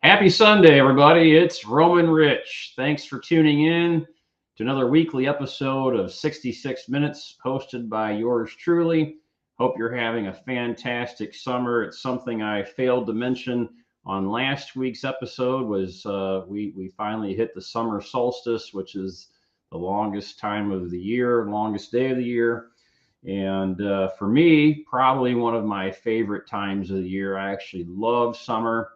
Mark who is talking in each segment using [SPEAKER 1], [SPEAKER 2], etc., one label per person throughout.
[SPEAKER 1] Happy Sunday, everybody. It's Roamin Rich. Thanks for tuning in to another weekly episode of 66 Minutes, hosted by yours truly. Hope you're having a fantastic summer. It's something I failed to mention on last week's episode was we finally hit the summer solstice, which is the longest time of the year, longest day of the year. And for me, probably one of my favorite times of the year. I actually love summer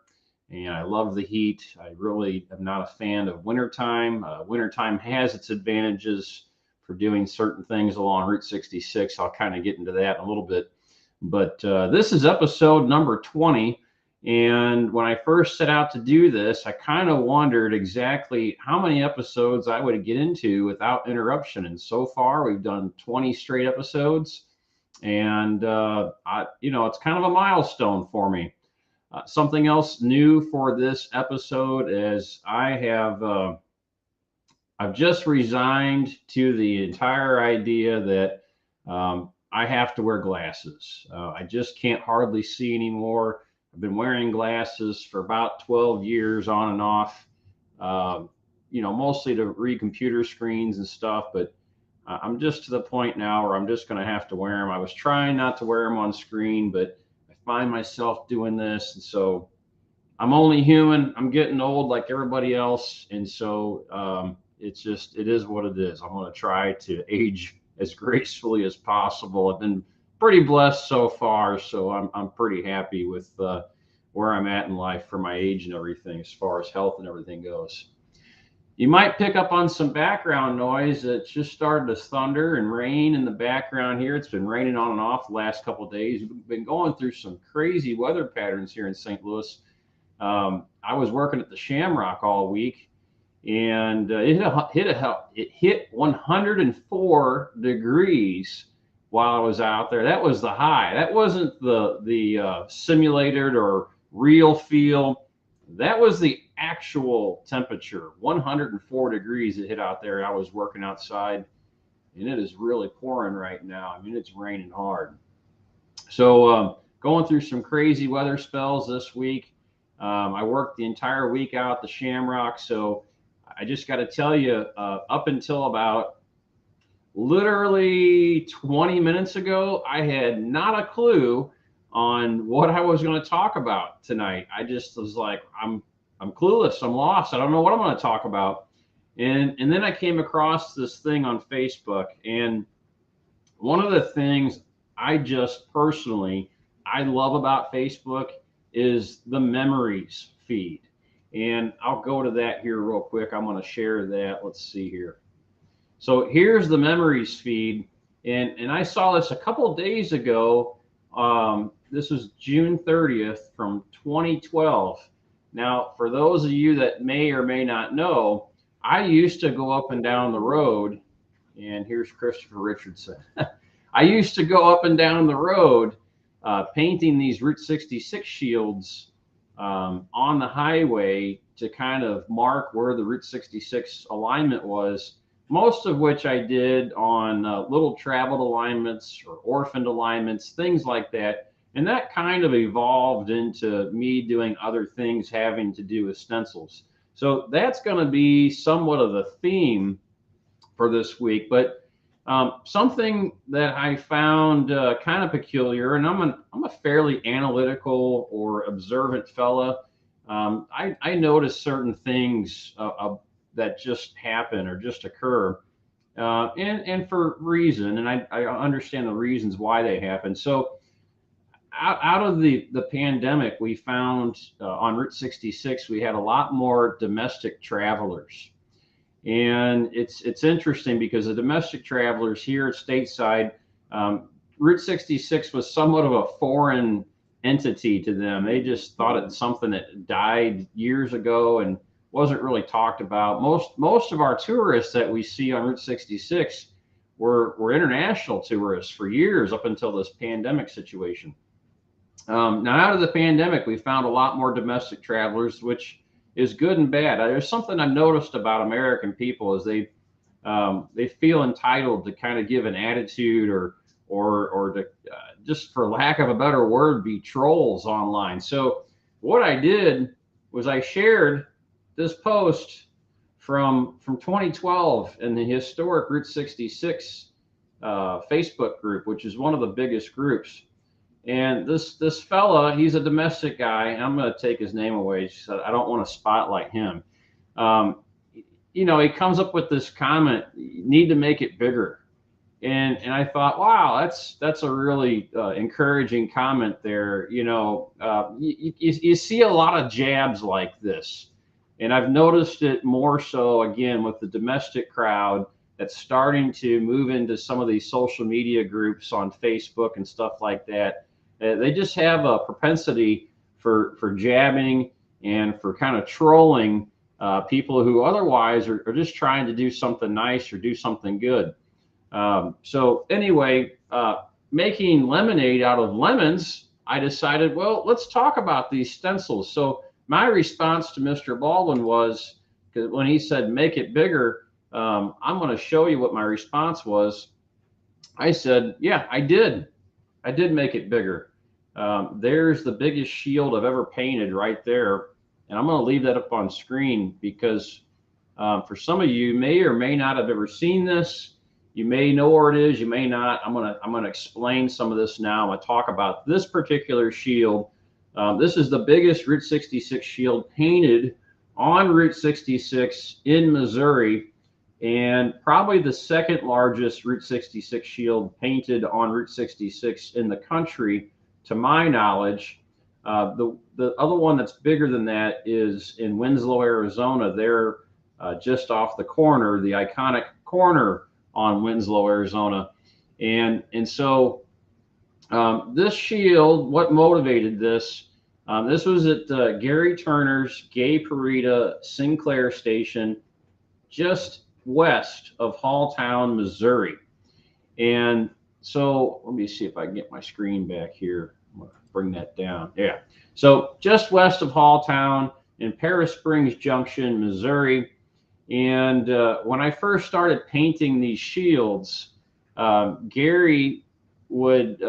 [SPEAKER 1] and I love the heat. I really am not a fan of wintertime. Wintertime has its advantages for doing certain things along Route 66. I'll kind of get into that in a little bit. But this is episode number 20. And when I first set out to do this, I kind of wondered exactly how many episodes I would get into without interruption. And so far, we've done 20 straight episodes. And, it's kind of a milestone for me. Something else new for this episode is I've just resigned to the entire idea that I have to wear glasses. I just can't hardly see anymore. I've been wearing glasses for about 12 years on and off, mostly to read computer screens and stuff, but I'm just to the point now where I'm just going to have to wear them. I was trying not to wear them on screen, but I find myself doing this. And so I'm only human. I'm getting old like everybody else. And so it is what it is. I'm going to try to age as gracefully as possible. I've been pretty blessed so far, so I'm pretty happy with where I'm at in life for my age and everything, as far as health and everything goes. You might pick up on some background noise. It just started to thunder and rain in the background here. It's been raining on and off the last couple of days. We've been going through some crazy weather patterns here in St. Louis. I was working at the Shamrock all week, and it hit 104 degrees while I was out there. That was the high. That wasn't the simulated or real feel. That was the actual temperature. 104 degrees it hit out there. I was working outside, and it is really pouring right now. I mean, it's raining hard. So going through some crazy weather spells this week. I worked the entire week out at the Shamrock. So I just got to tell you, up until about literally 20 minutes ago, I had not a clue on what I was going to talk about tonight. I just was like, I'm clueless. I'm lost. I don't know what I'm going to talk about. And then I came across this thing on Facebook. And one of the things I love about Facebook is the memories feed. And I'll go to that here real quick. I'm going to share that. Let's see here. So here's the memories feed. And I saw this a couple of days ago. This was June 30th from 2012. Now, for those of you that may or may not know, I used to go up and down the road, and here's Christopher Richardson. I used to go up and down the road painting these Route 66 shields on the highway to kind of mark where the Route 66 alignment was, most of which I did on little traveled alignments or orphaned alignments, things like that. And that kind of evolved into me doing other things having to do with stencils. So that's going to be somewhat of the theme for this week. But something that I found kind of peculiar, and I'm a fairly analytical or observant fella. I notice certain things that just happen or just occur, and for reason, and I understand the reasons why they happen. So out of the pandemic, we found on Route 66, we had a lot more domestic travelers. And it's interesting because the domestic travelers here at stateside, Route 66 was somewhat of a foreign entity to them. They just thought it's something that died years ago and wasn't really talked about. Most of our tourists that we see on Route 66 were international tourists for years up until this pandemic situation. Now, out of the pandemic, we found a lot more domestic travelers, which is good and bad. There's something I've noticed about American people is they feel entitled to kind of give an attitude or to just for lack of a better word, be trolls online. So what I did was I shared this post from 2012 in the historic Route 66 Facebook group, which is one of the biggest groups. And this fella, he's a domestic guy, and I'm going to take his name away. So I don't want to spotlight him. Um, you know, he comes up with this comment: "You need to make it bigger." And I thought, wow, that's a really encouraging comment there. You know, you see a lot of jabs like this, and I've noticed it more so again with the domestic crowd that's starting to move into some of these social media groups on Facebook and stuff like that. They just have a propensity for jabbing and for kind of trolling people who otherwise are just trying to do something nice or do something good. So anyway, making lemonade out of lemons, I decided, well, let's talk about these stencils. So my response to Mr. Baldwin was, because when he said make it bigger, I'm going to show you what my response was. I said, yeah, I did make it bigger. There's the biggest shield I've ever painted right there. And I'm going to leave that up on screen because for some of you may or may not have ever seen this. You may know where it is, you may not. I'm gonna explain some of this now. I'm gonna talk about this particular shield. This is the biggest Route 66 shield painted on Route 66 in Missouri, and probably the second largest Route 66 shield painted on Route 66 in the country, to my knowledge. The other one that's bigger than that is in Winslow, Arizona. They're just off the corner, the iconic corner on Winslow, Arizona. And so this shield, what motivated this? This was at Gary Turner's Gay Parita Sinclair Station, just west of Halltown, Missouri. And so let me see if I can get my screen back here. I'm going to bring that down. Yeah. So just west of Halltown in Paris Springs Junction, Missouri. And when I first started painting these shields, Gary would,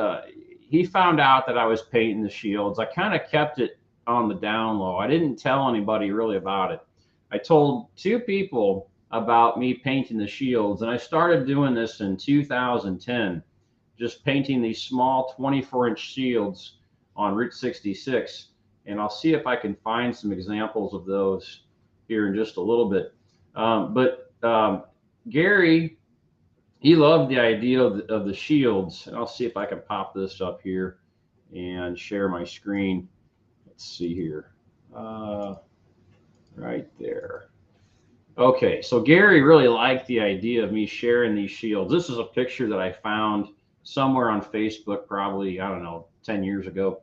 [SPEAKER 1] he found out that I was painting the shields. I kind of kept it on the down low. I didn't tell anybody really about it. I told two people about me painting the shields, and I started doing this in 2010, just painting these small 24-inch shields on Route 66. And I'll see if I can find some examples of those here in just a little bit. Gary, he loved the idea of the shields. And I'll see if I can pop this up here and share my screen. Let's see here. Right there. Okay, so Gary really liked the idea of me sharing these shields. This is a picture that I found somewhere on Facebook, probably, I don't know, 10 years ago.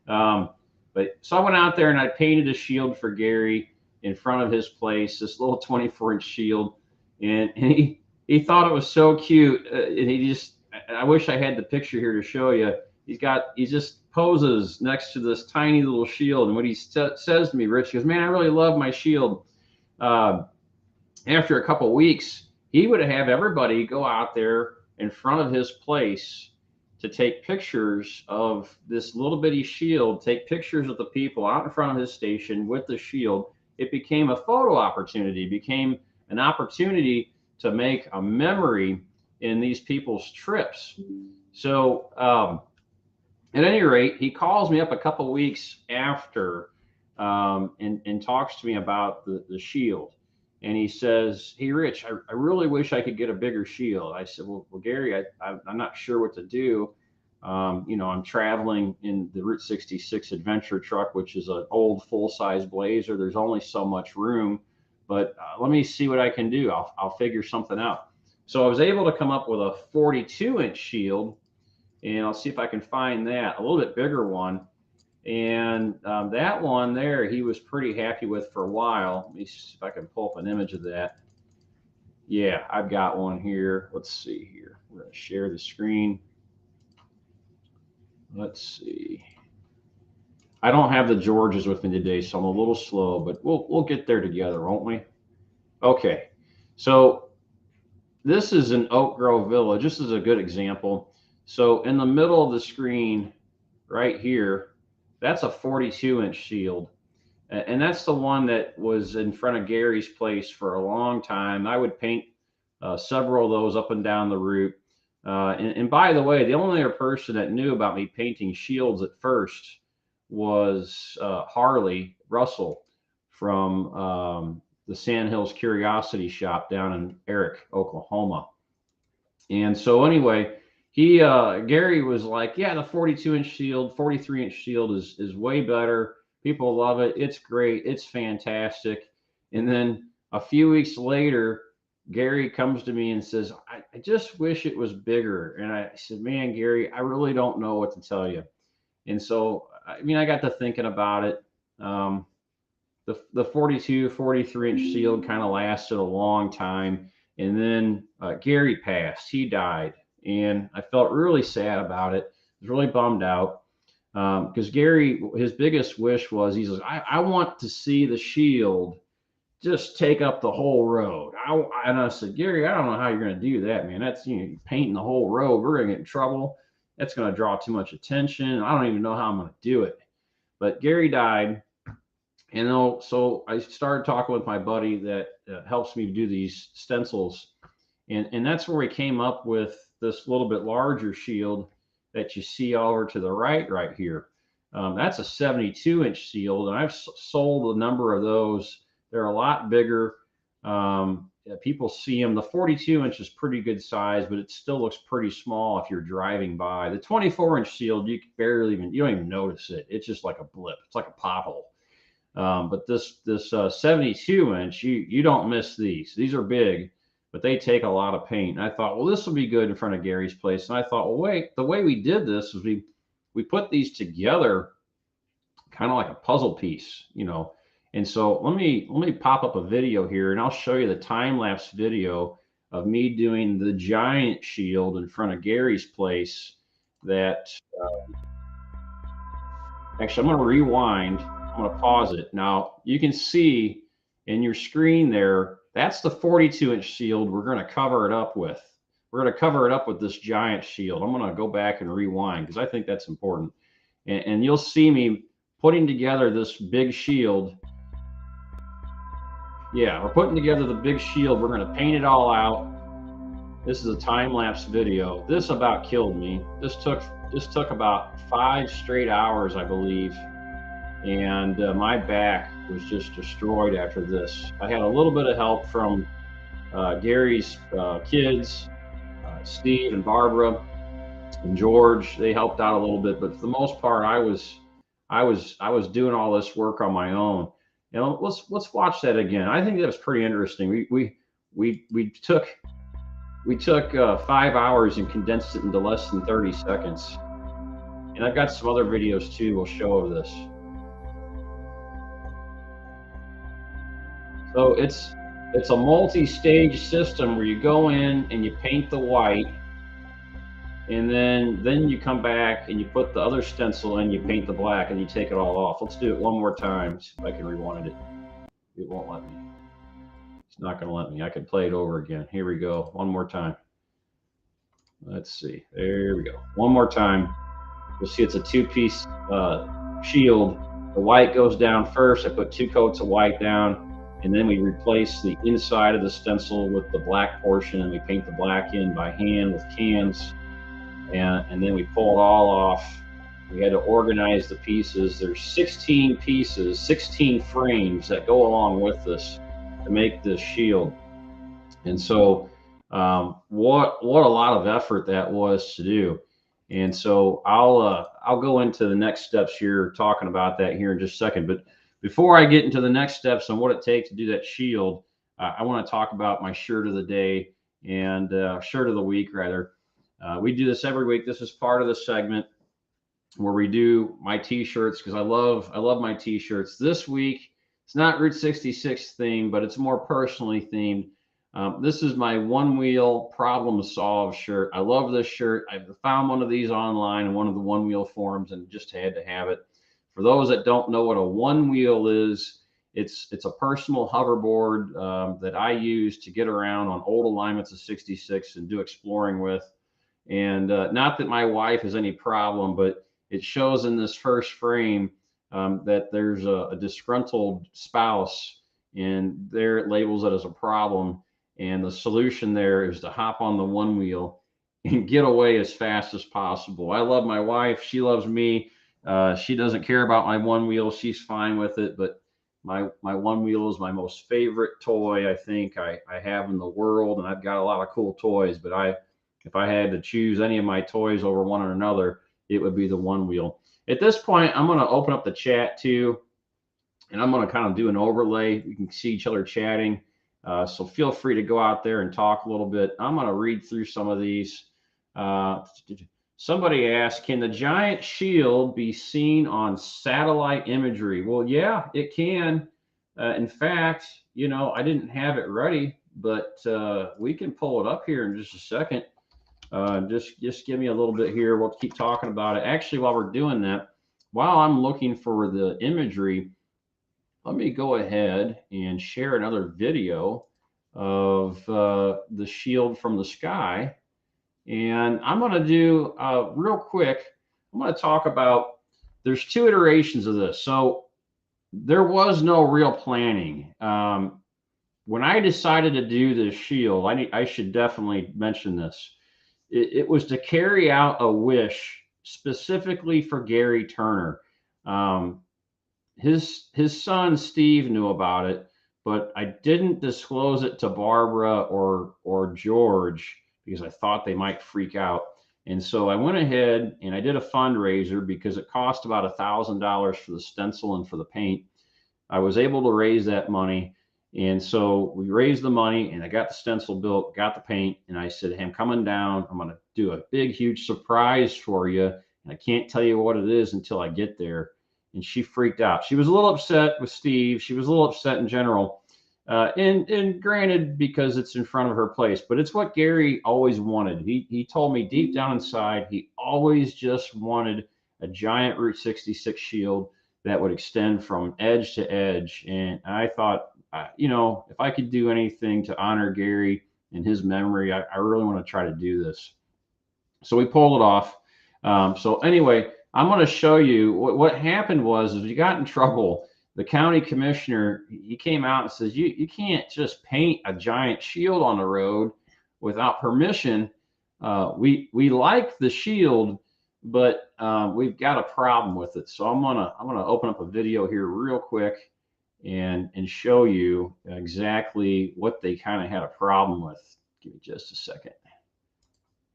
[SPEAKER 1] But so I went out there and I painted a shield for Gary in front of his place, this little 24-inch shield, and he thought it was so cute. And he just, I wish I had the picture here to show you. He just poses next to this tiny little shield, and what he says to me, Rich, he goes, "Man, I really love my shield." After a couple of weeks, he would have everybody go out there in front of his place to take pictures of this little bitty shield, take pictures of the people out in front of his station with the shield. It became a photo opportunity, became an opportunity to make a memory in these people's trips. So at any rate, he calls me up a couple weeks after and talks to me about the shield. And he says, "Hey, Rich, I really wish I could get a bigger shield." I said, well Gary, I'm not sure what to do. You know, I'm traveling in the Route 66 adventure truck, which is an old full-size Blazer. There's only so much room, but let me see what I can do. I'll figure something out. So I was able to come up with a 42-inch shield, and I'll see if I can find that, a little bit bigger one. And that one there, he was pretty happy with for a while. Let me see if I can pull up an image of that. Yeah, I've got one here. Let's see here. We're going to share the screen. Let's see. I don't have the Georges with me today, so I'm a little slow, but we'll get there together, won't we? Okay. So this is in Oak Grove Village. This is a good example. So in the middle of the screen right here, that's a 42-inch shield. And that's the one that was in front of Gary's place for a long time. I would paint several of those up and down the route. And by the way, the only other person that knew about me painting shields at first was Harley Russell from the Sand Hills Curiosity Shop down in Eric, Oklahoma. And so anyway, he Gary was like, yeah, the 42-inch shield, 43-inch shield is way better. People love it. It's great. It's fantastic. And then a few weeks later, Gary comes to me and says, I just wish it was bigger. And I said, man, Gary, I really don't know what to tell you. And so, I mean, I got to thinking about it. Um, the 42, 43-inch shield kind of lasted a long time. And then Gary passed. He died. And I felt really sad about it. I was really bummed out because Gary, his biggest wish was, he says, I want to see the shield just take up the whole road. And I said, Gary, I don't know how you're going to do that, man. That's, you know, painting the whole road. We're going to get in trouble. That's going to draw too much attention. I don't even know how I'm going to do it. But Gary died. And so I started talking with my buddy that helps me do these stencils. And that's where we came up with this little bit larger shield that you see over to the right here. That's a 72-inch shield, and I've sold a number of those. They're a lot bigger. People see them. The 42-inch is pretty good size, but it still looks pretty small if you're driving by. The 24-inch shield, you don't even notice it. It's just like a blip. It's like a pothole. But this 72-inch, you don't miss these. These are big, but they take a lot of paint. And I thought, well, this will be good in front of Gary's place. And I thought, well, wait, the way we did this is we put these together kind of like a puzzle piece, you know. And so let me pop up a video here, and I'll show you the time-lapse video of me doing the giant shield in front of Gary's place. That actually, I'm going to rewind. I'm going to pause it. Now you can see in your screen there, that's the 42-inch shield we're going to cover it up with. We're going to cover it up with this giant shield. I'm going to go back and rewind because I think that's important. And you'll see me putting together this big shield. Yeah, we're putting together the big shield. We're going to paint it all out. This is a time-lapse video. This about killed me. This took about 5 straight hours, I believe. And my back was just destroyed after this. I had a little bit of help from Gary's kids, Steve and Barbara and George. They helped out a little bit, but for the most part, I was doing all this work on my own. You know, let's watch that again. I think that was pretty interesting. We took 5 hours and condensed it into less than 30 seconds. And I've got some other videos too we'll show of this. So it's a multi-stage system where you go in and you paint the white, and then you come back and you put the other stencil in, you paint the black, and you take it all off. Let's do it one more time. See if I can rewind it. It won't let me. It's not going to let me. I can play it over again. Here we go. One more time. Let's see. There we go. One more time. You'll see it's a 2-piece shield. The white goes down first. I put 2 coats of white down. And then we replace the inside of the stencil with the black portion, and we paint the black in by hand with cans. And then we pull it all off. We had to organize the pieces. There's 16 pieces, 16 frames that go along with this to make this shield. And so what a lot of effort that was to do. And so I'll go into the next steps here, talking about that here in just a second. But before I get into the next steps on what it takes to do that shield, I want to talk about my shirt of the day and shirt of the week, rather. We do this every week. This is part of the segment where we do my t-shirts because I love my t-shirts. This week, it's not Route 66 themed, but it's more personally themed. This is my One Wheel Problem Solved shirt. I love this shirt. I found one of these online in one of the One Wheel forums and just had to have it. For those that don't know what a one wheel is, it's a personal hoverboard that I use to get around on old alignments of 66 and do exploring with. And not that my wife has any problem, but it shows in this first frame that there's a disgruntled spouse, and there it labels it as a problem. And the solution there is to hop on the one wheel and get away as fast as possible. I love my wife. She loves me. She doesn't care about my one wheel. She's fine with it. But my one wheel is my most favorite toy I think I have in the world. And I've got a lot of cool toys. But if I had to choose any of my toys over one or another, it would be the one wheel. At this point, I'm going to open up the chat too, and I'm going to kind of do an overlay. We can see each other chatting. So feel free to go out there and talk a little bit. I'm going to read through some of these. Somebody asked, can the giant shield be seen on satellite imagery? Well, yeah, it can. In fact, you know, I didn't have it ready, but we can pull it up here in just a second. Just give me a little bit here. We'll keep talking about it. Actually, while we're doing that, while I'm looking for the imagery, let me go ahead and share another video of the shield from the sky. And I'm going to do real quick, I'm going to talk about, there's two iterations of this. So there was no real planning. When I decided to do this shield, I should definitely mention this. It was to carry out a wish specifically for Gary Turner. His son Steve knew about it, but I didn't disclose it to Barbara or George because I thought they might freak out. And so I went ahead and I did a fundraiser because it cost about $1,000 for the stencil and for the paint. I was able to raise that money. And so we raised the money and I got the stencil built, got the paint, and I said, hey, I'm coming down. I'm going to do a big, huge surprise for you. And I can't tell you what it is until I get there. And she freaked out. She was a little upset with Steve. She was a little upset in general. And granted, because it's in front of her place, but it's what Gary always wanted. He told me deep down inside, he always just wanted a giant Route 66 shield that would extend from edge to edge. And I thought, you know, if I could do anything to honor Gary and his memory, I really want to try to do this. So we pulled it off. So anyway, I'm going to show you what happened was we got in trouble. The county commissioner, he came out and says, you can't just paint a giant shield on the road without permission. We like the shield, but we've got a problem with it. So I'm gonna open up a video here real quick and show you exactly what they kind of had a problem with. Give me just a second.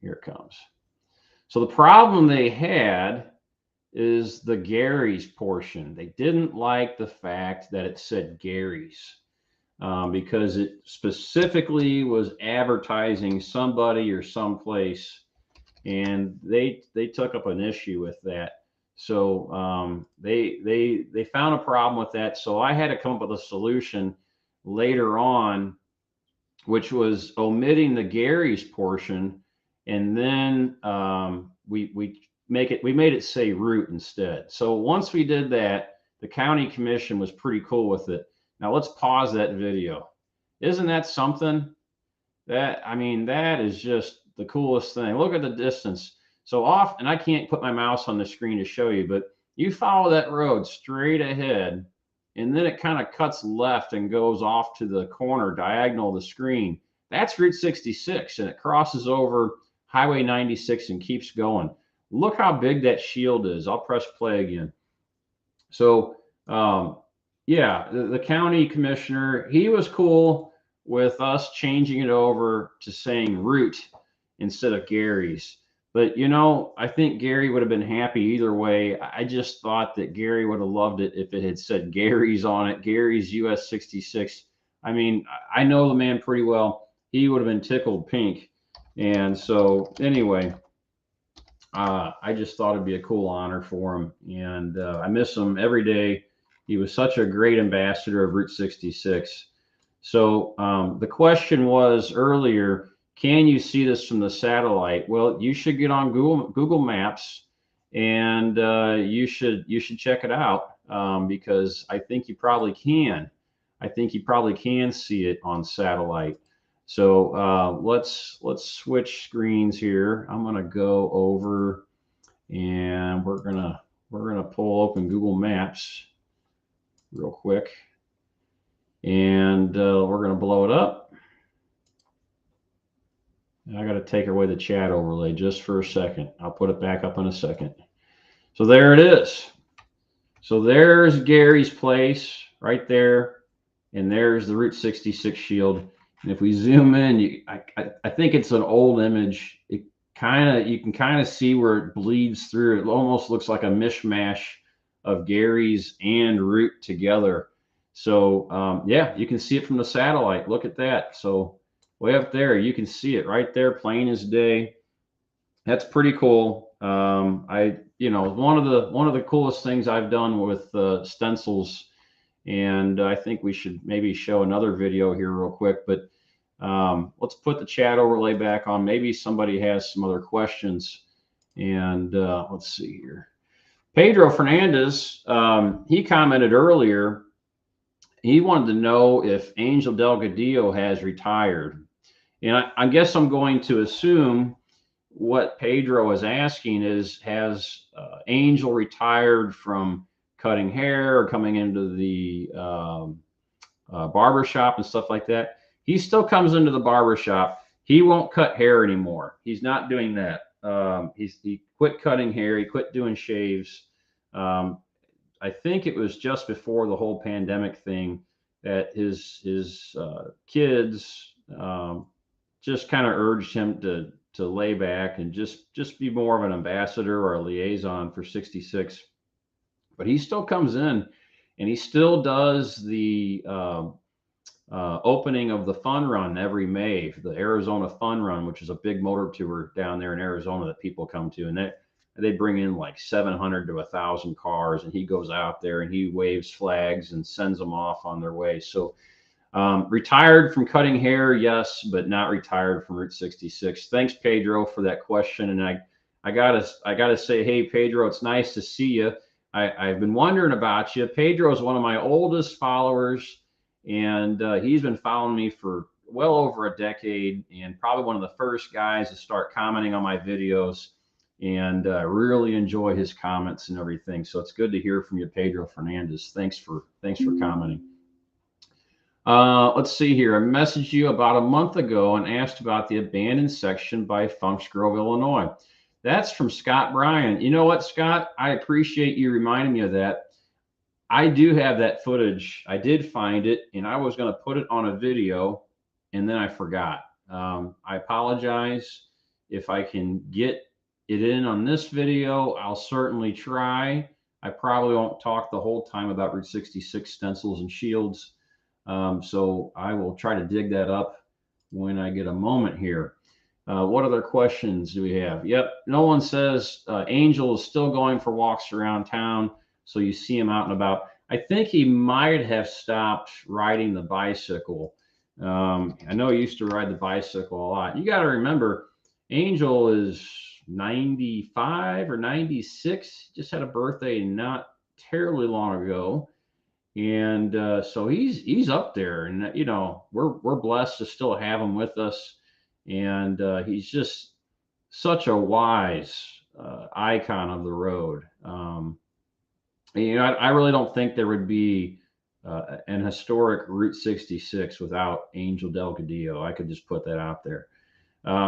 [SPEAKER 1] Here it comes. So the problem they had is the Gary's portion. They didn't like the fact that it said Gary's because it specifically was advertising somebody or someplace, and they took up an issue with that. So they found a problem with that. So I had to come up with a solution later on, which was omitting the Gary's portion, and then we made it say root instead. So once we did that, the county commission was pretty cool with it. Now let's pause that video. Isn't that something? I mean, that is just the coolest thing. Look at the distance. So off, and I can't put my mouse on the screen to show you, but you follow that road straight ahead, and then it kind of cuts left and goes off to the corner diagonal of the screen. That's Route 66, and it crosses over Highway 96 and keeps going. Look how big that shield is. I'll press play again. So yeah, the county commissioner, he was cool with us changing it over to saying root instead of Gary's. But, you know, I think Gary would have been happy either way. I just thought that Gary would have loved it if it had said Gary's on it, Gary's US 66. I mean, I know the man pretty well. He would have been tickled pink. And so anyway, I just thought it'd be a cool honor for him. And I miss him every day. He was such a great ambassador of Route 66. So the question was earlier, can you see this from the satellite? Well, you should get on Google Maps, and you should check it out because I think you probably can. I think you probably can see it on satellite. So let's switch screens here. I'm gonna go over, and we're gonna we're going to pull open Google Maps real quick, and we're going to blow it up. I got to take away the chat overlay just for a second. I'll put it back up in a second. So there it is. So there's Gary's place right there, and there's the Route 66 shield. And if we zoom in, I think it's an old image. You can kind of see where it bleeds through. It almost looks like a mishmash of Gary's and Route together. So yeah, you can see it from the satellite. Look at that. So way up there, you can see it right there, plain as day. That's pretty cool. One of the coolest things I've done with stencils, and I think we should maybe show another video here real quick. But let's put the chat overlay back on. Maybe somebody has some other questions, and let's see here. Pedro Fernandez, he commented earlier. He wanted to know if Angel Delgadillo has retired, and I guess I'm going to assume what Pedro is asking is, has Angel retired from cutting hair or coming into the barber shop and stuff like that? He still comes into the barber shop. He won't cut hair anymore. He's not doing that. He quit cutting hair. He quit doing shaves. I think it was just before the whole pandemic thing that his kids just kind of urged him to lay back and just be more of an ambassador or a liaison for 66. But he still comes in, and he still does the opening of the fun run every May, the Arizona Fun Run, which is a big motor tour down there in Arizona that people come to, and they bring in like 700 to 1,000 cars, and he goes out there and he waves flags and sends them off on their way. So retired from cutting hair, yes, but not retired from Route 66. Thanks, Pedro, for that question. And I gotta say, hey, Pedro, it's nice to see you. I've been wondering about you. Pedro is one of my oldest followers, and he's been following me for well over a decade, and probably one of the first guys to start commenting on my videos. And really enjoy his comments and everything. So it's good to hear from you, Pedro Fernandez. Thanks for commenting. Let's see here. I messaged you about a month ago and asked about the abandoned section by Funks Grove, Illinois. That's from Scott Bryan. You know what, Scott? I appreciate you reminding me of that. I do have that footage. I did find it, and I was going to put it on a video, and then I forgot. I apologize. If I can get it in on this video, I'll certainly try. I probably won't talk the whole time about Route 66 stencils and shields. So I will try to dig that up when I get a moment here. What other questions do we have? Yep, no one says Angel is still going for walks around town, so you see him out and about. I think he might have stopped riding the bicycle. I know he used to ride the bicycle a lot. You got to remember, Angel is 95 or 96. He just had a birthday not terribly long ago. And so he's up there, and we're blessed to still have him with us, and he's just such a wise icon of the road. I really don't think there would be an historic Route 66 without Angel Delgadillo. I could just put that out there.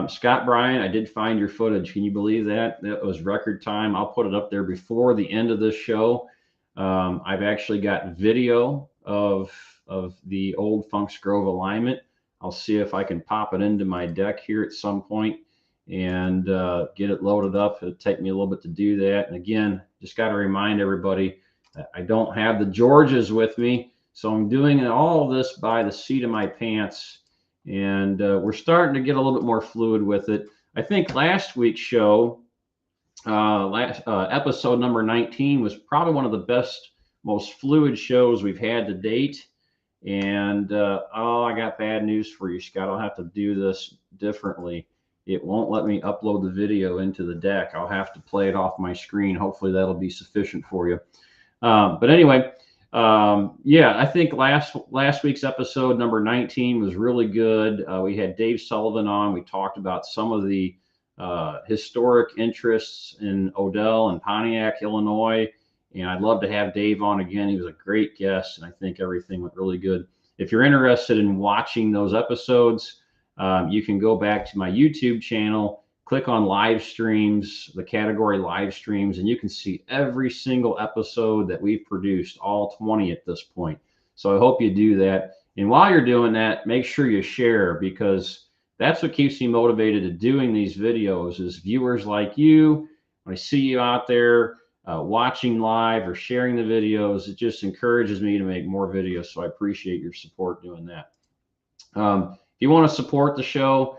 [SPEAKER 1] Scott Bryan, I did find your footage. Can you believe that? That was record time. I'll put it up there before the end of this show. I've actually got video of the old Funks Grove alignment. I'll see if I can pop it into my deck here at some point and get it loaded up. It'll take me a little bit to do that. And again, just got to remind everybody that I don't have the Georges with me, so I'm doing all of this by the seat of my pants. And we're starting to get a little bit more fluid with it. I think last week's show, episode number 19, was probably one of the best, most fluid shows we've had to date. And I got bad news for you, Scott. I'll have to do this differently. It won't let me upload the video into the deck. I'll have to play it off my screen. Hopefully that'll be sufficient for you. But anyway, yeah, I think last week's episode number 19 was really good. We had Dave Sullivan on. We talked about some of the historic interests in Odell and Pontiac, Illinois. And I'd love to have Dave on again. He was a great guest, and I think everything went really good. If you're interested in watching those episodes, you can go back to my YouTube channel, click on live streams, the category live streams, and you can see every single episode that we've produced, all 20 at this point. So I hope you do that. And while you're doing that, make sure you share, because that's what keeps me motivated to doing these videos, is viewers like you. When I see you out there watching live or sharing the videos, it just encourages me to make more videos. So I appreciate your support doing that. If you want to support the show,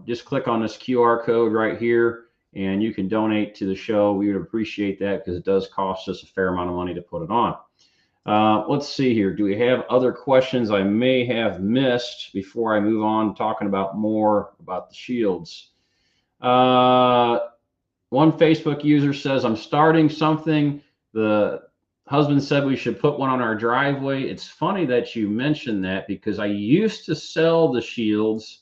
[SPEAKER 1] just click on this QR code right here and you can donate to the show. We would appreciate that, because it does cost us a fair amount of money to put it on. Let's see here. Do we have other questions I may have missed before I move on talking about more about the shields? One Facebook user says, I'm starting something. The husband said we should put one on our driveway. It's funny that you mentioned that, because I used to sell the shields,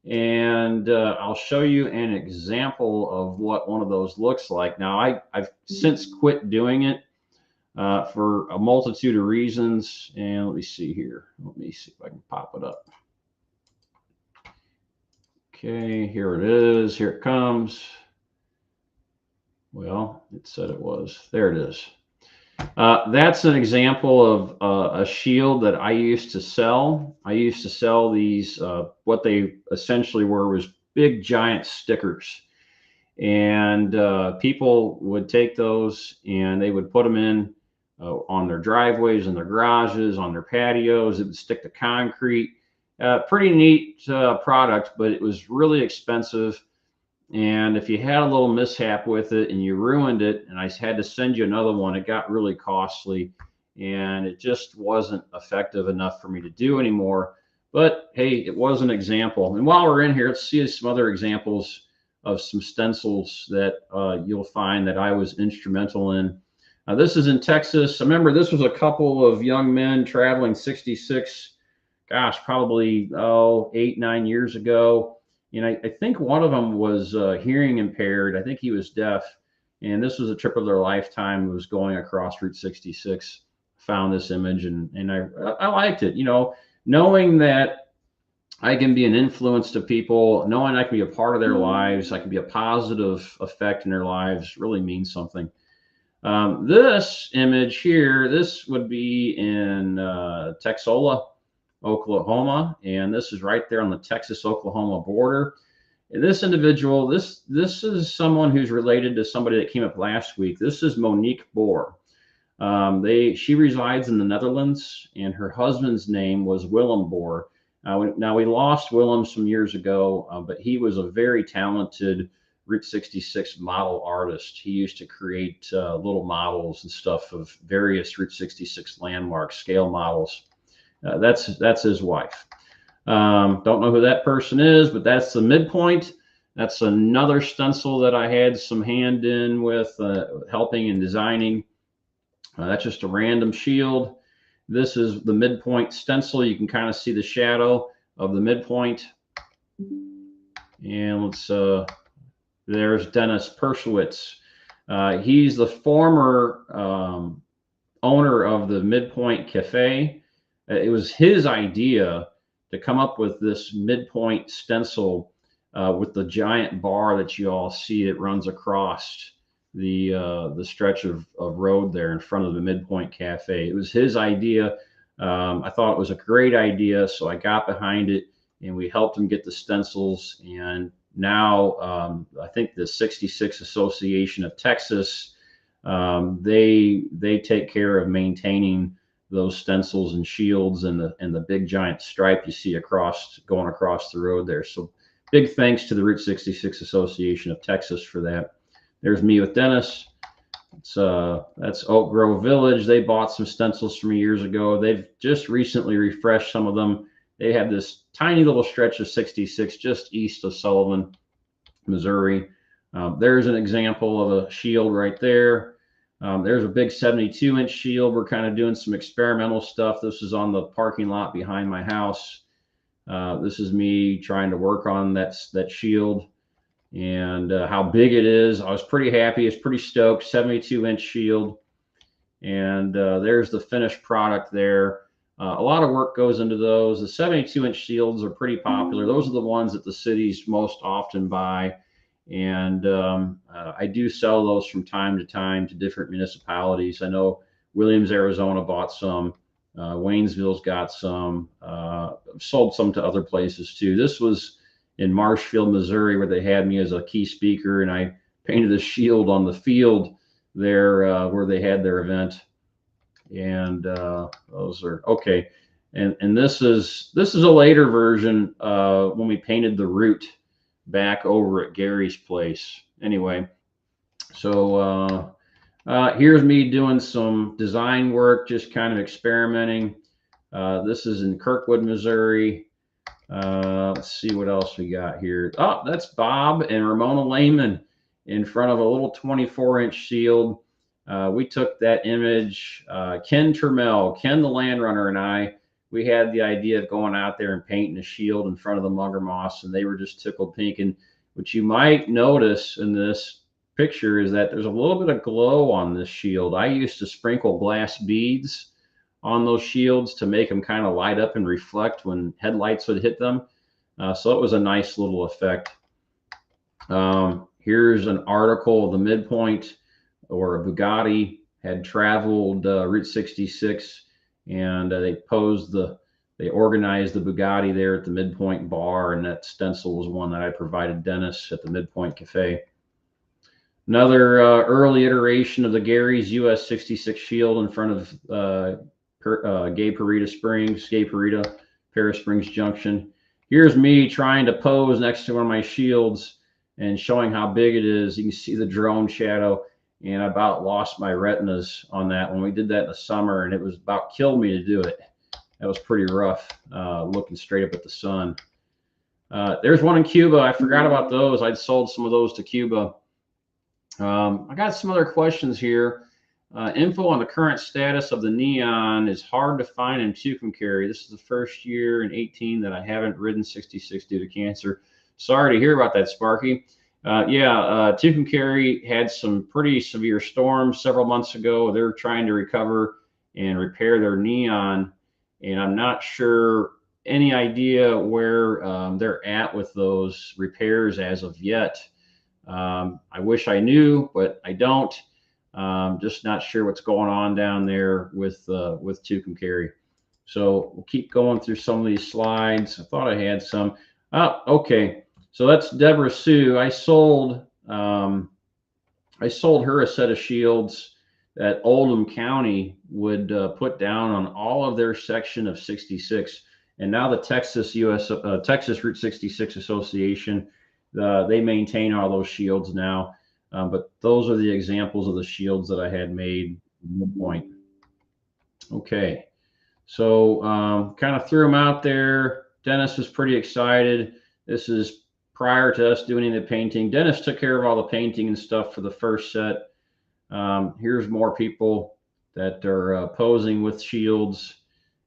[SPEAKER 1] and I'll show you an example of what one of those looks like. Now, I've since quit doing it for a multitude of reasons. And let me see here. Let me see if I can pop it up. Okay, here it is. Here it comes. Well, it said it was. There it is. That's an example of a shield that I used to sell. I used to sell these, what they essentially were was big giant stickers. And people would take those and they would put them in on their driveways, in their garages, on their patios. It would stick to concrete. Pretty neat product, but it was really expensive. And if you had a little mishap with it and you ruined it, and I had to send you another one, it got really costly, and it just wasn't effective enough for me to do anymore. But hey, it was an example. And while we're in here, let's see some other examples of some stencils that you'll find that I was instrumental in. This is in Texas. I remember this was a couple of young men traveling 66, gosh, probably 8, 9 years ago. And I think one of them was hearing impaired. I think he was deaf. And this was a trip of their lifetime. It was going across Route 66. Found this image and I liked it. You know, knowing that I can be an influence to people, knowing I can be a part of their lives, I can be a positive effect in their lives, really means something. This image here, this would be in Texola, Oklahoma, and this is right there on the Texas-Oklahoma border. And this individual, this is someone who's related to somebody that came up last week. This is Monique Boer. She resides in the Netherlands, and her husband's name was Willem Boer. Now we lost Willem some years ago, but he was a very talented Route 66 model artist. He used to create little models and stuff of various Route 66 landmarks, scale models. That's his wife. Don't know who that person is, but that's the midpoint. That's another stencil that I had some hand in with helping and designing. That's just a random shield. This is the midpoint stencil. You can kind of see the shadow of the midpoint. And let's, there's Dennis Pershowitz. He's the former owner of the Midpoint Cafe. It was his idea to come up with this midpoint stencil with the giant bar that you all see. It runs across the stretch of road there in front of the Midpoint Cafe. It was his idea. I thought it was a great idea, so I got behind it, and we helped him get the stencils. And now I think the 66 Association of Texas, they take care of maintaining those stencils and shields and the big giant stripe you see going across the road there. So big thanks to the Route 66 Association of Texas for that. There's me with Dennis. That's Oak Grove Village. They bought some stencils from me years ago. They've just recently refreshed some of them. They have this tiny little stretch of 66 just east of Sullivan, Missouri. There's an example of a shield right there. There's a big 72-inch shield. We're kind of doing some experimental stuff. This is on the parking lot behind my house. This is me trying to work on that shield. and how big it is. I was pretty happy. It's pretty stoked. 72-inch shield, and there's the finished product there. A lot of work goes into those. The 72-inch shields are pretty popular. Those are the ones that the cities most often buy, and I do sell those from time to time to different municipalities. I know Williams, Arizona bought some. Waynesville's got some. Sold some to other places too. This was in Marshfield, Missouri, where they had me as a key speaker, and I painted a shield on the field there where they had their event. And those are okay. And this is a later version when we painted the root back over at Gary's place. Anyway, so here's me doing some design work, just kind of experimenting. This is in Kirkwood, Missouri. Let's see what else we got here. Oh, that's Bob and Ramona Lehman in front of a little 24-inch shield. We took that image. Ken Turmel, Ken the Land Runner, and I, we had the idea of going out there and painting a shield in front of the Munger Moss, and they were just tickled pink. And what you might notice in this picture is that there's a little bit of glow on this shield. I used to sprinkle glass beads on those shields to make them kind of light up and reflect when headlights would hit them. So it was a nice little effect. Here's an article. The midpoint, or a Bugatti, had traveled Route 66, and they organized the Bugatti there at the Midpoint Bar, and that stencil was one that I provided Dennis at the Midpoint Cafe. Another early iteration of the Gary's US 66 shield in front of Gay Parita, Paris Springs Junction. Here's me trying to pose next to one of my shields and showing how big it is. You can see the drone shadow, and I about lost my retinas on that when we did that in the summer, and it was about killed me to do it. That was pretty rough, looking straight up at the sun. There's one in Cuba. I forgot about those. I'd sold some of those to Cuba. I got some other questions here. Info on the current status of the Neon is hard to find in Tucumcari. This is the first year in 18 that I haven't ridden 66 due to cancer. Sorry to hear about that, Sparky. Tucumcari had some pretty severe storms several months ago. They're trying to recover and repair their Neon, and I'm not sure any idea where they're at with those repairs as of yet. I wish I knew, but I don't. Just not sure what's going on down there with Tucumcari. So we'll keep going through some of these slides. I thought I had some. Oh, okay. So that's Deborah Sue. I sold her a set of shields that Oldham County would put down on all of their section of 66, and now the Texas Route 66 Association, they maintain all those shields now. But those are the examples of the shields that I had made at one point. Okay, so kind of threw them out there. Dennis was pretty excited. This is prior to us doing the painting. Dennis took care of all the painting and stuff for the first set. Here's more people that are posing with shields.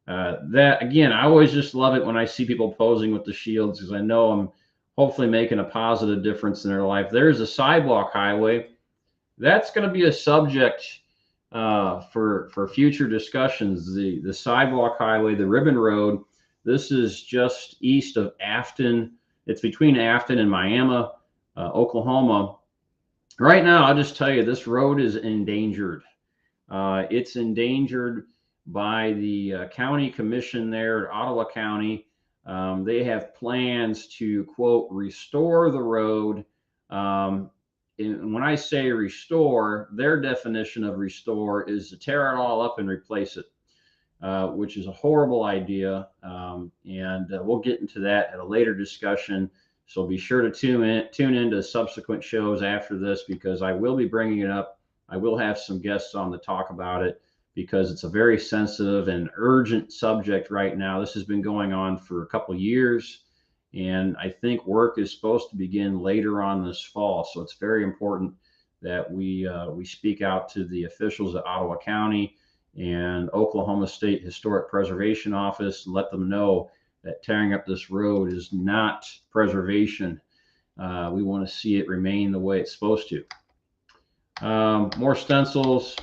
[SPEAKER 1] That again, I always just love it when I see people posing with the shields, because I know I'm hopefully making a positive difference in their life. There's a sidewalk highway. That's going to be a subject for future discussions. The sidewalk highway, the Ribbon Road. This is just east of Afton. It's between Afton and Miami, Oklahoma. Right now, I'll just tell you, this road is endangered. It's endangered by the county commission there at Ottawa County. They have plans to, quote, restore the road. And when I say restore, their definition of restore is to tear it all up and replace it, which is a horrible idea. And we'll get into that at a later discussion. So be sure to tune in to subsequent shows after this, because I will be bringing it up. I will have some guests on to talk about it, because it's a very sensitive and urgent subject right now. This has been going on for a couple of years, and I think work is supposed to begin later on this fall. So it's very important that we speak out to the officials at Ottawa County and Oklahoma State Historic Preservation Office and let them know that tearing up this road is not preservation. We want to see it remain the way it's supposed to. More stencils.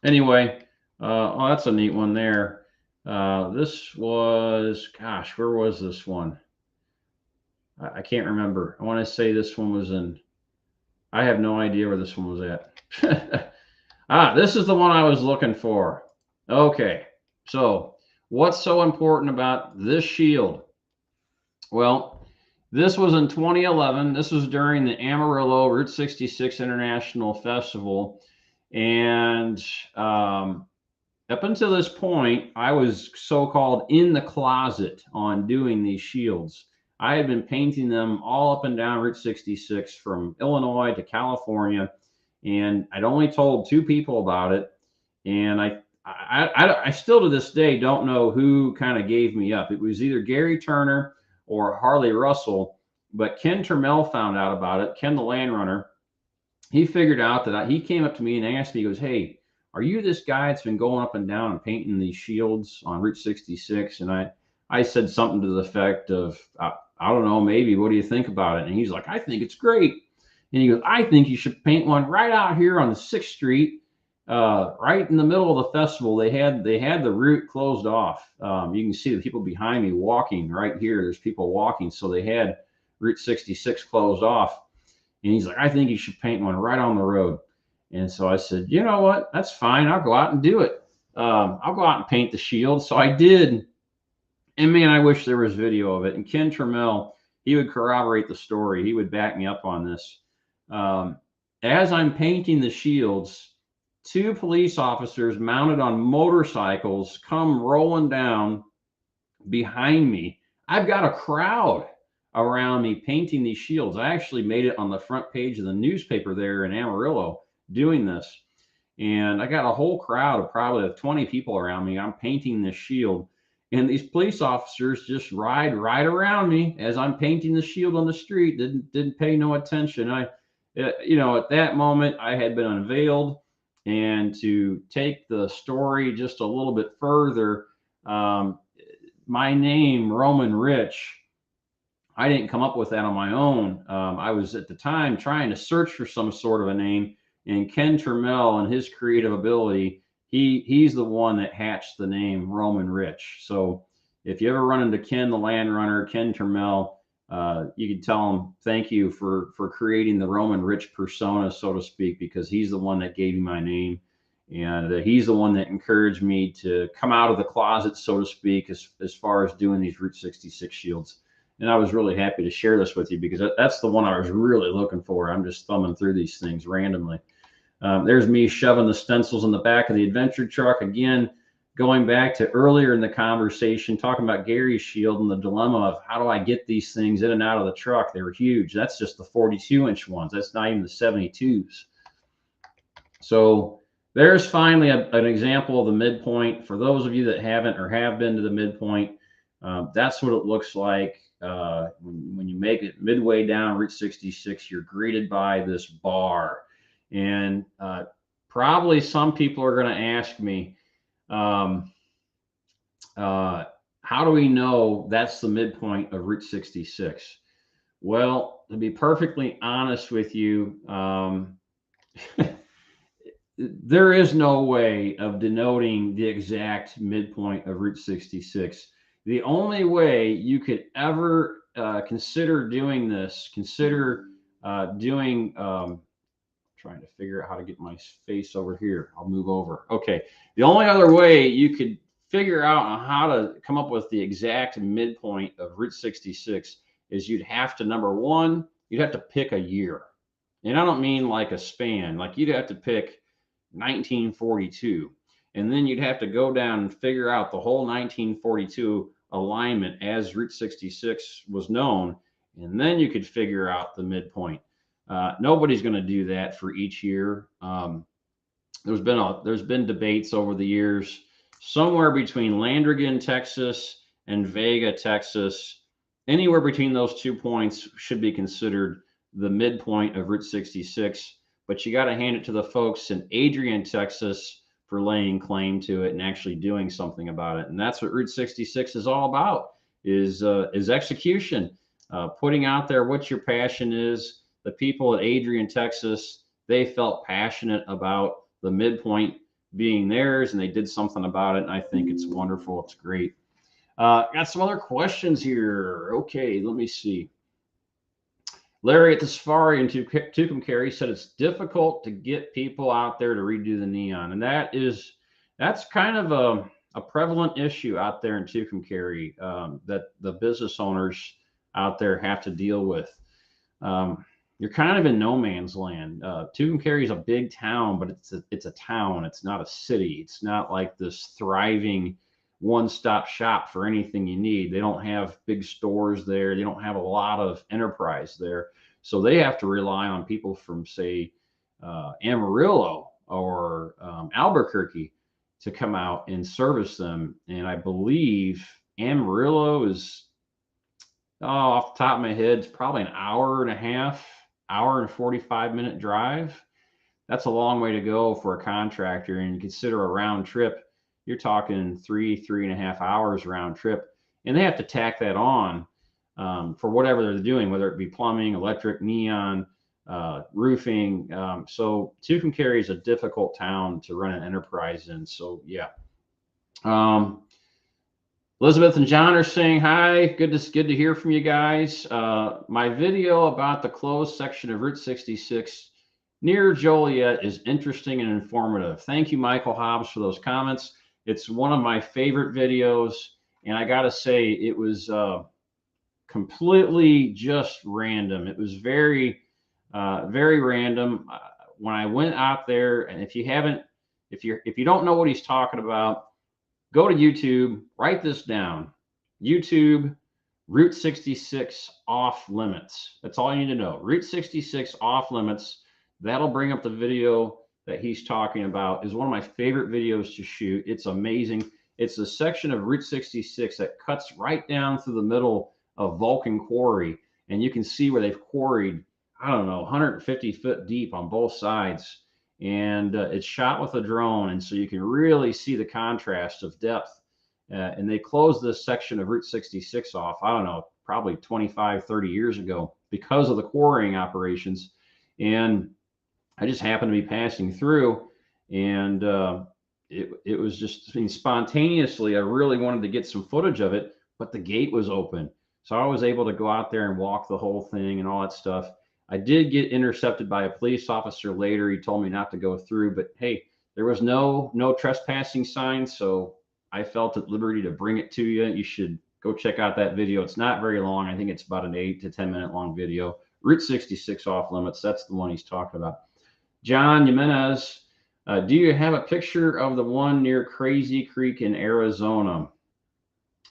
[SPEAKER 1] Anyway, oh, that's a neat one there. This was, gosh, where was this one? I can't remember. I want to say this one was in, I have no idea where this one was at. This is the one I was looking for. Okay, so what's so important about this shield? Well, this was in 2011. This was during the Amarillo Route 66 International Festival. And up until this point, I was so-called in the closet on doing these shields. I had been painting them all up and down Route 66 from Illinois to California, and I'd only told 2 people about it. And I still to this day don't know who kind of gave me up. It was either Gary Turner or Harley Russell, but Ken Termel found out about it. Ken the Land Runner, he figured out that he came up to me and asked me, he goes, "Hey, are you this guy that's been going up and down and painting these shields on Route 66? And I said something to the effect of, I don't know, maybe, what do you think about it? And he's like, "I think it's great." And he goes, "I think you should paint one right out here on the 6th Street, right in the middle of the festival." They had the route closed off. You can see the people behind me walking right here. There's people walking. So they had Route 66 closed off. And he's like, "I think you should paint one right on the road." And so I said, "You know what? That's fine. I'll go out and do it. I'll go out and paint the shield." So I did. And man, I wish there was video of it. And Ken Termel, he would corroborate the story. He would back me up on this. As I'm painting the shields, 2 police officers mounted on motorcycles come rolling down behind me. I've got a crowd around me painting these shields. I actually made it on the front page of the newspaper there in Amarillo doing this. And I got a whole crowd of probably 20 people around me. I'm painting this shield. And these police officers just ride right around me as I'm painting the shield on the street. Didn't pay no attention. You know, at that moment, I had been unveiled. And to take the story just a little bit further, my name, Roamin Rich, I didn't come up with that on my own. I was at the time trying to search for some sort of a name, and Ken Termel and his creative ability, he's the one that hatched the name Roamin Rich. So if you ever run into Ken the Land Runner, Ken Termel, you can tell him thank you for creating the Roamin Rich persona, so to speak, because he's the one that gave me my name. And he's the one that encouraged me to come out of the closet, so to speak, as far as doing these Route 66 shields. And I was really happy to share this with you because that's the one I was really looking for. I'm just thumbing through these things randomly. There's me shoving the stencils in the back of the adventure truck. Again, going back to earlier in the conversation, talking about Gary's shield and the dilemma of how do I get these things in and out of the truck? They were huge. That's just the 42-inch ones. That's not even the 72s. So there's finally an example of the midpoint. For those of you that haven't or have been to the midpoint, that's what it looks like. When you make it midway down Route 66, you're greeted by this bar. And probably some people are going to ask me, how do we know that's the midpoint of Route 66? Well, to be perfectly honest with you, there is no way of denoting the exact midpoint of Route 66. The only way you could ever consider doing this, trying to figure out how to get my face over here. I'll move over. Okay. The only other way you could figure out how to come up with the exact midpoint of Route 66 is you'd have to, number one, you'd have to pick a year. And I don't mean like a span, like you'd have to pick 1942. And then you'd have to go down and figure out the whole 1942 alignment as Route 66 was known. And then you could figure out the midpoint. Nobody's going to do that for each year. There's been debates over the years, somewhere between Landrigan, Texas, and Vega, Texas. Anywhere between those 2 points should be considered the midpoint of Route 66. But you got to hand it to the folks in Adrian, Texas, for laying claim to it and actually doing something about it. And that's what Route 66 is all about: is execution. putting out there what your passion is. The people at Adrian, Texas, they felt passionate about the midpoint being theirs, and they did something about it. And I think it's wonderful. It's great. Got some other questions here. Okay, let me see. Larry at the Safari in Tucumcari said it's difficult to get people out there to redo the neon, and that's kind of a prevalent issue out there in Tucumcari that the business owners out there have to deal with. You're kind of in no man's land. Tucumcari is a big town, but it's a town. It's not a city. It's not like this thriving one-stop shop for anything you need. They don't have big stores there. They don't have a lot of enterprise there. So they have to rely on people from, say, Amarillo or Albuquerque to come out and service them. And I believe Amarillo is, off the top of my head, it's probably an hour and a half, hour and 45-minute drive. That's a long way to go for a contractor. And you consider a round trip, you're talking 3.5 hours round trip, and they have to tack that on for whatever they're doing, whether it be plumbing, electric, neon, roofing. So Tucumcari is a difficult town to run an enterprise in. So yeah. Elizabeth and John are saying hi. Good to hear from you guys. My video about the closed section of Route 66 near Joliet is interesting and informative. Thank you, Michael Hobbs, for those comments. It's one of my favorite videos, and I got to say, it was completely just random. It was very, very random. When I went out there, and if you don't know what he's talking about, go to YouTube, write this down. YouTube, Route 66 off limits. That's all you need to know. Route 66 off limits. That'll bring up the video that he's talking about. Is one of my favorite videos to shoot. It's amazing. It's a section of Route 66 that cuts right down through the middle of Vulcan Quarry. And you can see where they've quarried, I don't know, 150 foot deep on both sides. And it's shot with a drone. And so you can really see the contrast of depth. And they closed this section of Route 66 off, I don't know, probably 25, 30 years ago because of the quarrying operations. And I just happened to be passing through, and it was just, I mean, spontaneously, I really wanted to get some footage of it, but the gate was open. So I was able to go out there and walk the whole thing and all that stuff. I did get intercepted by a police officer later. He told me not to go through, but hey, there was no trespassing sign, so I felt at liberty to bring it to you. You should go check out that video. It's not very long. I think it's about an 8 to 10 minute long video. Route 66 off limits. That's the one he's talking about. John Jimenez, do you have a picture of the one near Crazy Creek in Arizona?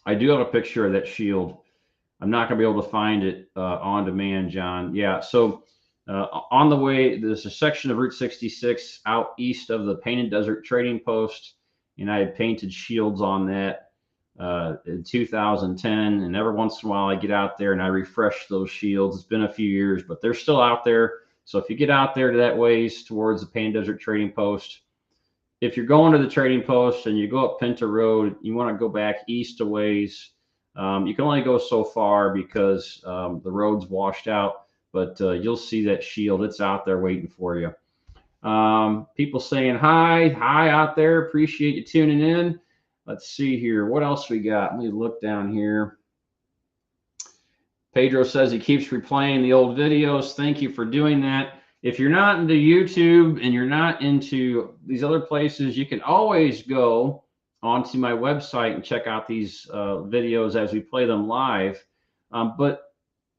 [SPEAKER 1] I do have a picture of that shield. I'm not going to be able to find it on demand, John. Yeah, so on the way, there's a section of Route 66 out east of the Painted Desert Trading Post, and I had painted shields on that in 2010. And every once in a while, I get out there and I refresh those shields. It's been a few years, but they're still out there. So if you get out there to that ways towards the Painted Desert Trading Post, if you're going to the trading post and you go up Pinta Road, you want to go back east a ways. You can only go so far because the road's washed out, but you'll see that shield. It's out there waiting for you. People saying hi out there. Appreciate you tuning in. Let's see here. What else we got? Let me look down here. Pedro says he keeps replaying the old videos. Thank you for doing that. If you're not into YouTube and you're not into these other places, you can always go onto my website and check out these videos as we play them live. But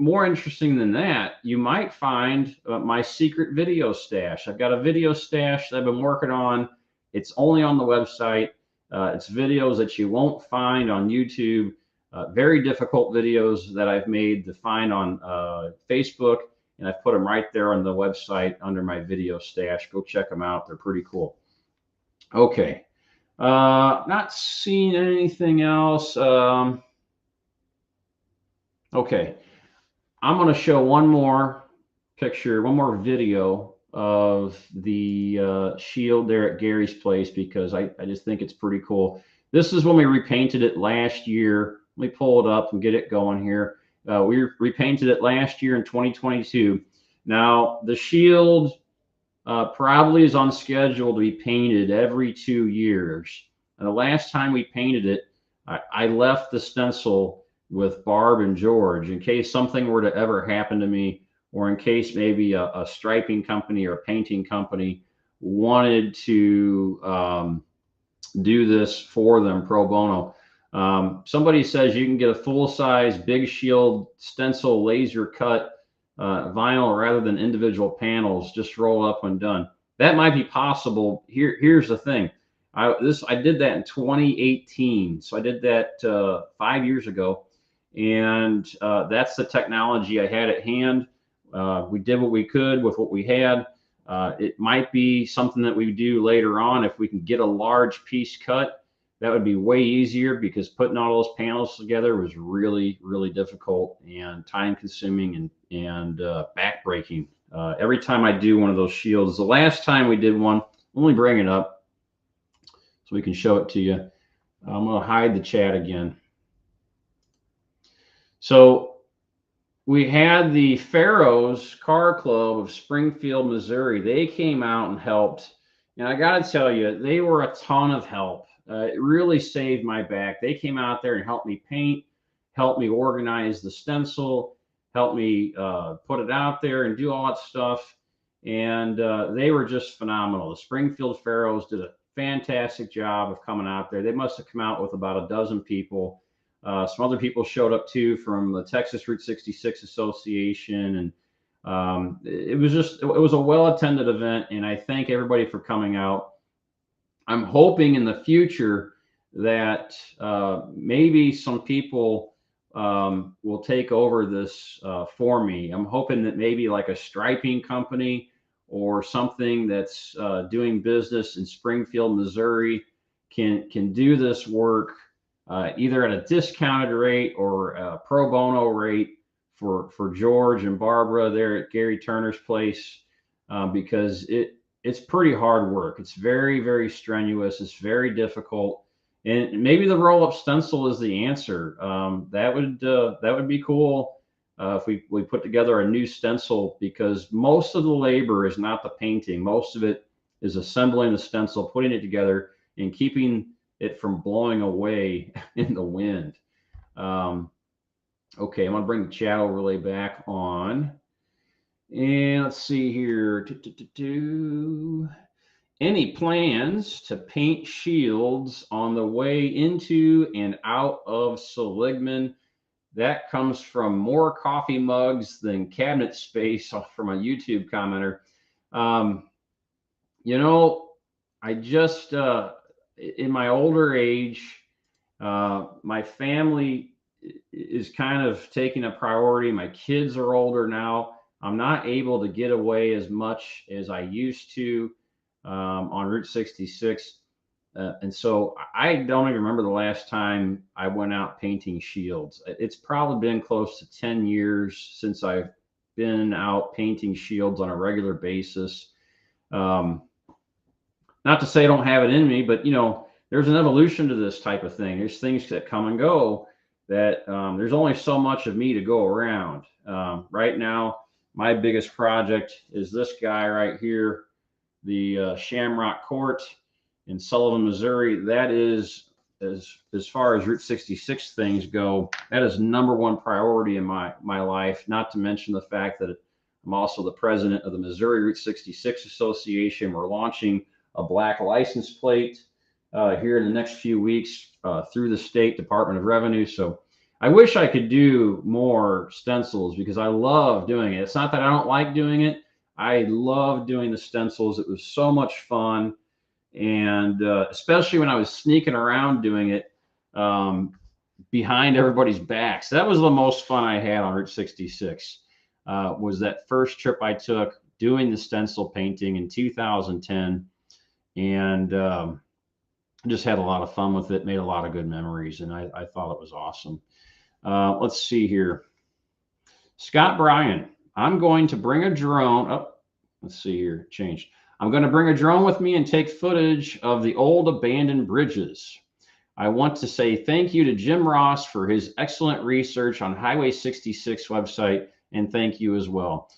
[SPEAKER 1] more interesting than that, you might find my secret video stash. I've got a video stash that I've been working on. It's only on the website. It's videos that you won't find on YouTube. Very difficult videos that I've made to find on Facebook, and I've put them right there on the website under my video stash. Go check them out. They're pretty cool. Okay. Not seeing anything else. Okay. I'm going to show one more picture, one more video of the shield there at Gary's place because I just think it's pretty cool. This is when we repainted it last year. Let me pull it up and get it going here. We repainted it last year in 2022. Now the shield probably is on schedule to be painted every 2 years. And the last time we painted it, I left the stencil with Barb and George in case something were to ever happen to me, or in case maybe a striping company or a painting company wanted to do this for them pro bono. Somebody says you can get a full-size big shield stencil laser cut vinyl rather than individual panels, just roll up when done. That might be possible. Here's the thing. I did that in 2018, so I did that 5 years ago, and that's the technology I had at hand. We did what we could with what we had. It might be something that we do later on if we can get a large piece cut. That would be way easier, because putting all those panels together was really, really difficult and time consuming and backbreaking. Every time I do one of those shields, the last time we did one, let me bring it up so we can show it to you. I'm going to hide the chat again. So we had the Pharaohs Car Club of Springfield, Missouri. They came out and helped. And I got to tell you, they were a ton of help. It really saved my back. They came out there and helped me paint, helped me organize the stencil, helped me put it out there and do all that stuff. And they were just phenomenal. The Springfield Pharaohs did a fantastic job of coming out there. They must have come out with about a dozen people. Some other people showed up too from the Texas Route 66 Association. And it was a well-attended event. And I thank everybody for coming out. I'm hoping in the future that maybe some people will take over this for me. I'm hoping that maybe like a striping company or something that's doing business in Springfield, Missouri can do this work either at a discounted rate or a pro bono rate for George and Barbara there at Gary Turner's place, because it's pretty hard work. It's very, very strenuous. It's very difficult. And maybe the roll-up stencil is the answer. That would be cool if we put together a new stencil, because most of the labor is not the painting. Most of it is assembling the stencil, putting it together, and keeping it from blowing away in the wind. Okay, I'm going to bring the chat overlay back on. And let's see here. Any plans to paint shields on the way into and out of Seligman? That comes from more coffee mugs than cabinet space from a YouTube commenter. You know, I just, in my older age, my family is kind of taking a priority. My kids are older now. I'm not able to get away as much as I used to on Route 66. And so I don't even remember the last time I went out painting shields. It's probably been close to 10 years since I've been out painting shields on a regular basis. Not to say I don't have it in me, but you know, there's an evolution to this type of thing. There's things that come and go that there's only so much of me to go around. Right now, my biggest project is this guy right here, the Shamrock Court in Sullivan, Missouri. That is, as far as Route 66 things go, that is #1 priority in my life, not to mention the fact that I'm also the president of the Missouri Route 66 Association. We're launching a black license plate here in the next few weeks through the State Department of Revenue. So I wish I could do more stencils because I love doing it. It's not that I don't like doing it. I love doing the stencils. It was so much fun. And especially when I was sneaking around doing it behind everybody's backs. That was the most fun I had on Route 66, was that first trip I took doing the stencil painting in 2010. And I just had a lot of fun with it, made a lot of good memories, and I thought it was awesome. Let's see here. Scott Bryan, I'm going to bring a drone. Oh, let's see here, it changed. I'm going to bring a drone with me and take footage of the old abandoned bridges. I want to say thank you to Jim Ross for his excellent research on Highway 66 website, and thank you as well.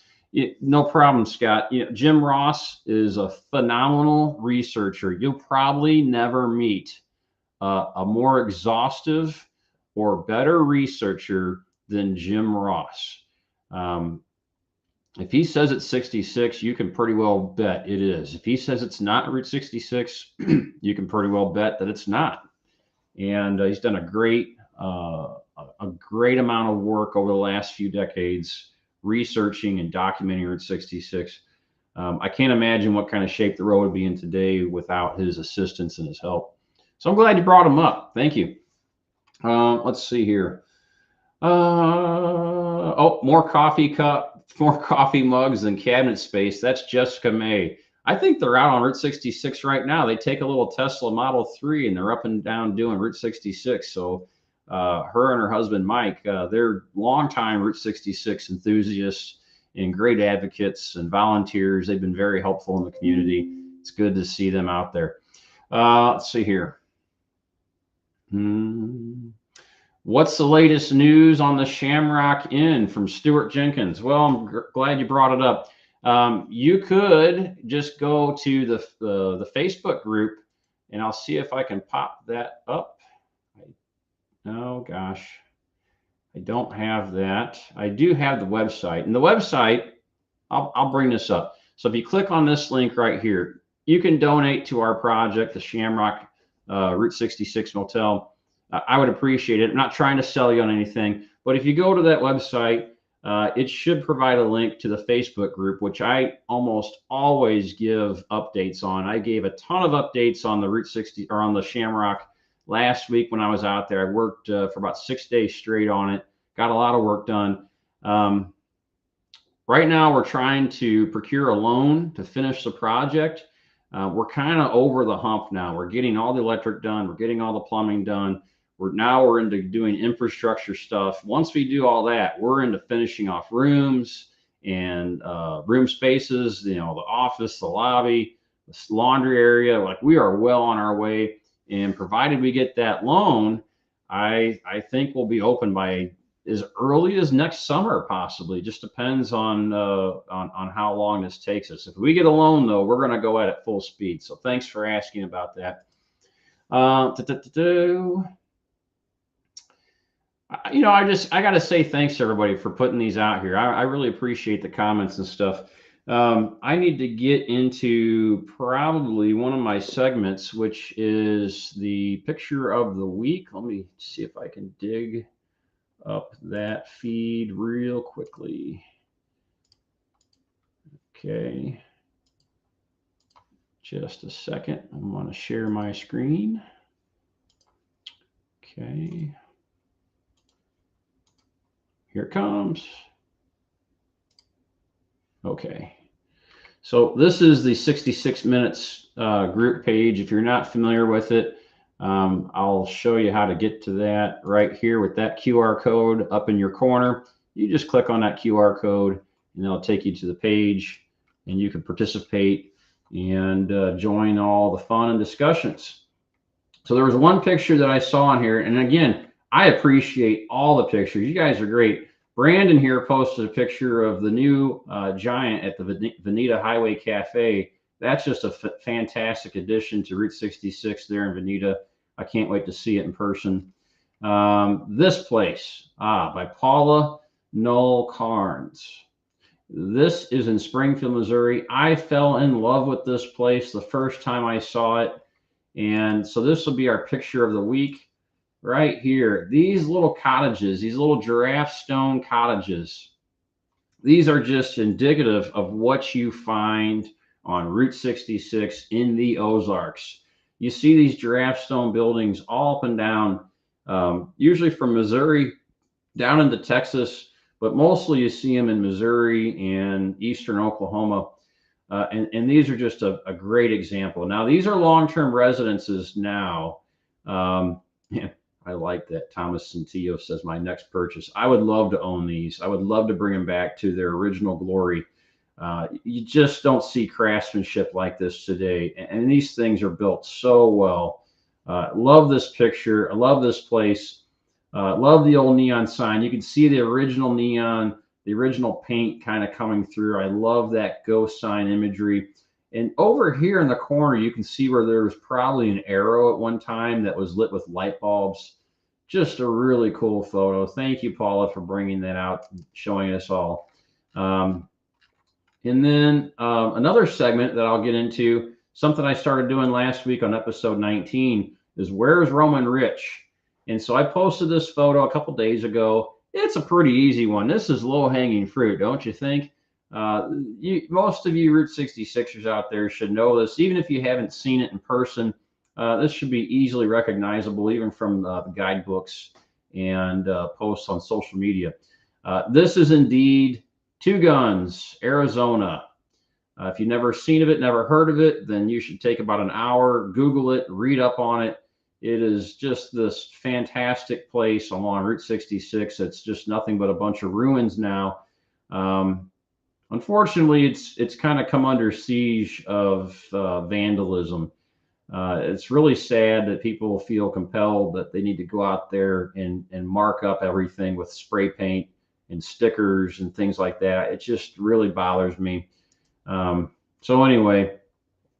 [SPEAKER 1] No problem, Scott. Jim Ross is a phenomenal researcher. You'll probably never meet a more exhaustive or better researcher than Jim Ross. If he says it's 66, you can pretty well bet it is. If he says it's not Route 66, you can pretty well bet that it's not. And he's done a great amount of work over the last few decades researching and documenting Route 66. I can't imagine what kind of shape the road would be in today without his assistance and his help. So I'm glad you brought him up. Thank you. Let's see here. Oh, more coffee mugs than cabinet space. That's Jessica May. I think they're out on Route 66 right now. They take a little Tesla Model 3 and they're up and down doing Route 66. So her and her husband, Mike, they're longtime Route 66 enthusiasts and great advocates and volunteers. They've been very helpful in the community. It's good to see them out there. Let's see here. What's the latest news on the Shamrock Inn from Stuart Jenkins? Well, I'm glad you brought it up. You could just go to the Facebook group, and I'll see if I can pop that up. Oh gosh, I don't have that. I do have the website, and the website, I'll bring this up. So if you click on this link right here, you can donate to our project, the Shamrock Route 66 Motel. I would appreciate it. I'm not trying to sell you on anything, but if you go to that website, it should provide a link to the Facebook group, which I almost always give updates on. I gave a ton of updates on the Route 60 or on the Shamrock last week when I was out there. I worked for about 6 days straight on it, got a lot of work done. Right now, we're trying to procure a loan to finish the project. We're kind of over the hump now. We're getting all the electric done. We're getting all the plumbing done. We're into doing infrastructure stuff. Once we do all that, we're into finishing off rooms and room spaces, the office, the lobby, the laundry area. Like, we are well on our way. And provided we get that loan, I think we'll be open by as early as next summer, possibly. Just depends on how long this takes us. If we get a loan, though, we're going to go at it full speed. So thanks for asking about that. I got to say thanks to everybody for putting these out here. I really appreciate the comments and stuff. I need to get into probably one of my segments, which is the picture of the week. Let me see if I can dig up that feed real quickly. Okay. Just a second. I'm going to share my screen. Okay. Here it comes. Okay. So this is the 66 Minutes group page. If you're not familiar with it, I'll show you how to get to that right here with that QR code up in your corner. You just click on that QR code and it'll take you to the page, and you can participate and join all the fun and discussions. So there was one picture that I saw on here, and again, I appreciate all the pictures. You guys are great. Brandon here posted a picture of the new giant at the Veneta Highway Cafe. That's just a fantastic addition to Route 66 there in Veneta. I can't wait to see it in person. This place, by Paula Noel Carnes. This is in Springfield, Missouri. I fell in love with this place the first time I saw it. And so this will be our picture of the week. Right here, these little cottages, these little giraffe stone cottages, these are just indicative of what you find on Route 66 in the Ozarks. You see these giraffe stone buildings all up and down, usually from Missouri down into Texas, but mostly you see them in Missouri and eastern Oklahoma. And these are just a great example. Now, these are long-term residences now. I like that. Thomas Centillo says, my next purchase. I would love to own these. I would love to bring them back to their original glory. You just don't see craftsmanship like this today. And these things are built so well. Love this picture. I love this place. Love the old neon sign. You can see the original neon, the original paint kind of coming through. I love that ghost sign imagery. And over here in the corner, you can see where there was probably an arrow at one time that was lit with light bulbs. Just a really cool photo. Thank you, Paula, for bringing that out, showing us all. And then another segment that I'll get into, something I started doing last week on episode 19, is where's Roamin Rich? And so I posted this photo a couple days ago. It's a pretty easy one. This is low-hanging fruit, don't you think? Most of you Route 66ers out there should know this. Even if you haven't seen it in person, this should be easily recognizable, even from the guidebooks and posts on social media. This is indeed Two Guns, Arizona. If you've never seen of it, never heard of it, then you should take about an hour, Google it, read up on it. It is just this fantastic place along Route 66. It's just nothing but a bunch of ruins now. Unfortunately, it's kind of come under siege of vandalism. It's really sad that people feel compelled that they need to go out there and mark up everything with spray paint and stickers and things like that. It just really bothers me. So anyway,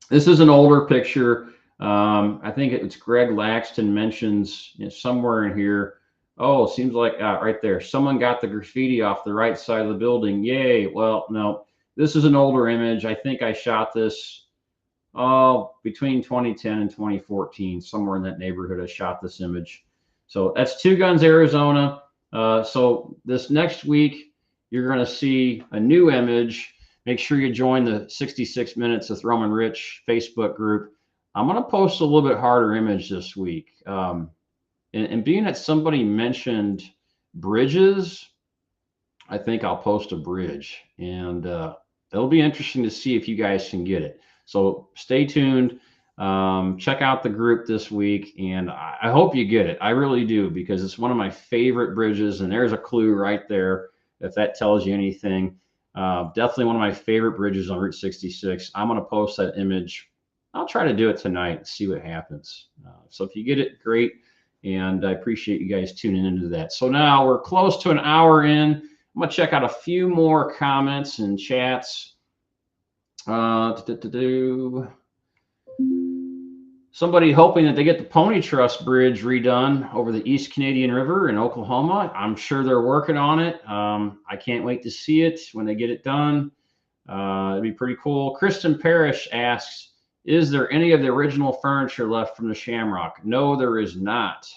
[SPEAKER 1] this is an older picture. I think it's Greg Laxton mentions, you know, somewhere in here. Oh, seems like right there, someone got the graffiti off the right side of the building. Yay. Well, no, this is an older image. I think I shot this between 2010 and 2014, somewhere in that neighborhood. I shot this image. So that's Two Guns, Arizona. So this next week, you're going to see a new image. Make sure you join the 66 Minutes with Roamin Rich Facebook group. I'm going to post a little bit harder image this week. And being that somebody mentioned bridges, I think I'll post a bridge. And it'll be interesting to see if you guys can get it. So stay tuned. Check out the group this week, and I hope you get it. I really do, because it's one of my favorite bridges, and there's a clue right there if that tells you anything. Definitely one of my favorite bridges on Route 66. I'm going to post that image. I'll try to do it tonight and see what happens. So if you get it, great, and I appreciate you guys tuning into that. So now we're close to an hour in. I'm going to check out a few more comments and chats. Somebody hoping that they get the Pony Trust Bridge redone over the East Canadian River in Oklahoma. I'm sure they're working on it. I can't wait to see it when they get it done. It'd be pretty cool. Kristen Parrish asks, is there any of the original furniture left from the Shamrock? No, there is not.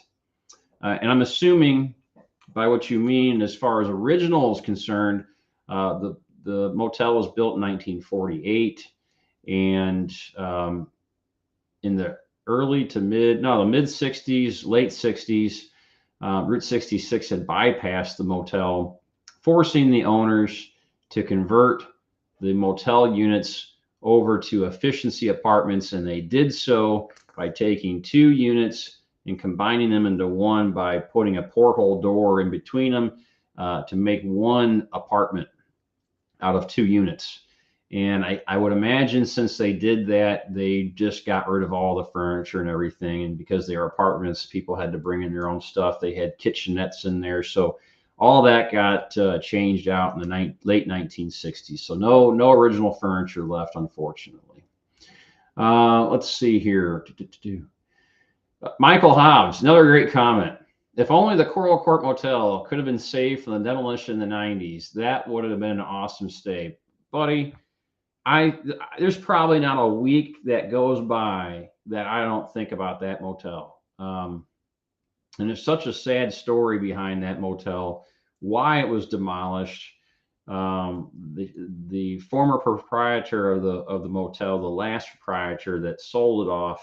[SPEAKER 1] And I'm assuming by what you mean as far as original is concerned, the motel was built in 1948, and in the the mid 60s, late 60s, Route 66 had bypassed the motel, forcing the owners to convert the motel units over to efficiency apartments, and they did so by taking two units and combining them into one by putting a porthole door in between them to make one apartment out of two units. And I would imagine since they did that, they just got rid of all the furniture and everything. And because they were apartments, people had to bring in their own stuff. They had kitchenettes in there. So all that got changed out in the late 1960s. So no original furniture left, unfortunately. Let's see here. Michael Hobbs, another great comment. If only the Coral Court Motel could have been saved from the demolition in the 90s, that would have been an awesome stay. Buddy, there's probably not a week that goes by that I don't think about that motel. And there's such a sad story behind that motel, why it was demolished. The former proprietor of the motel, the last proprietor that sold it off,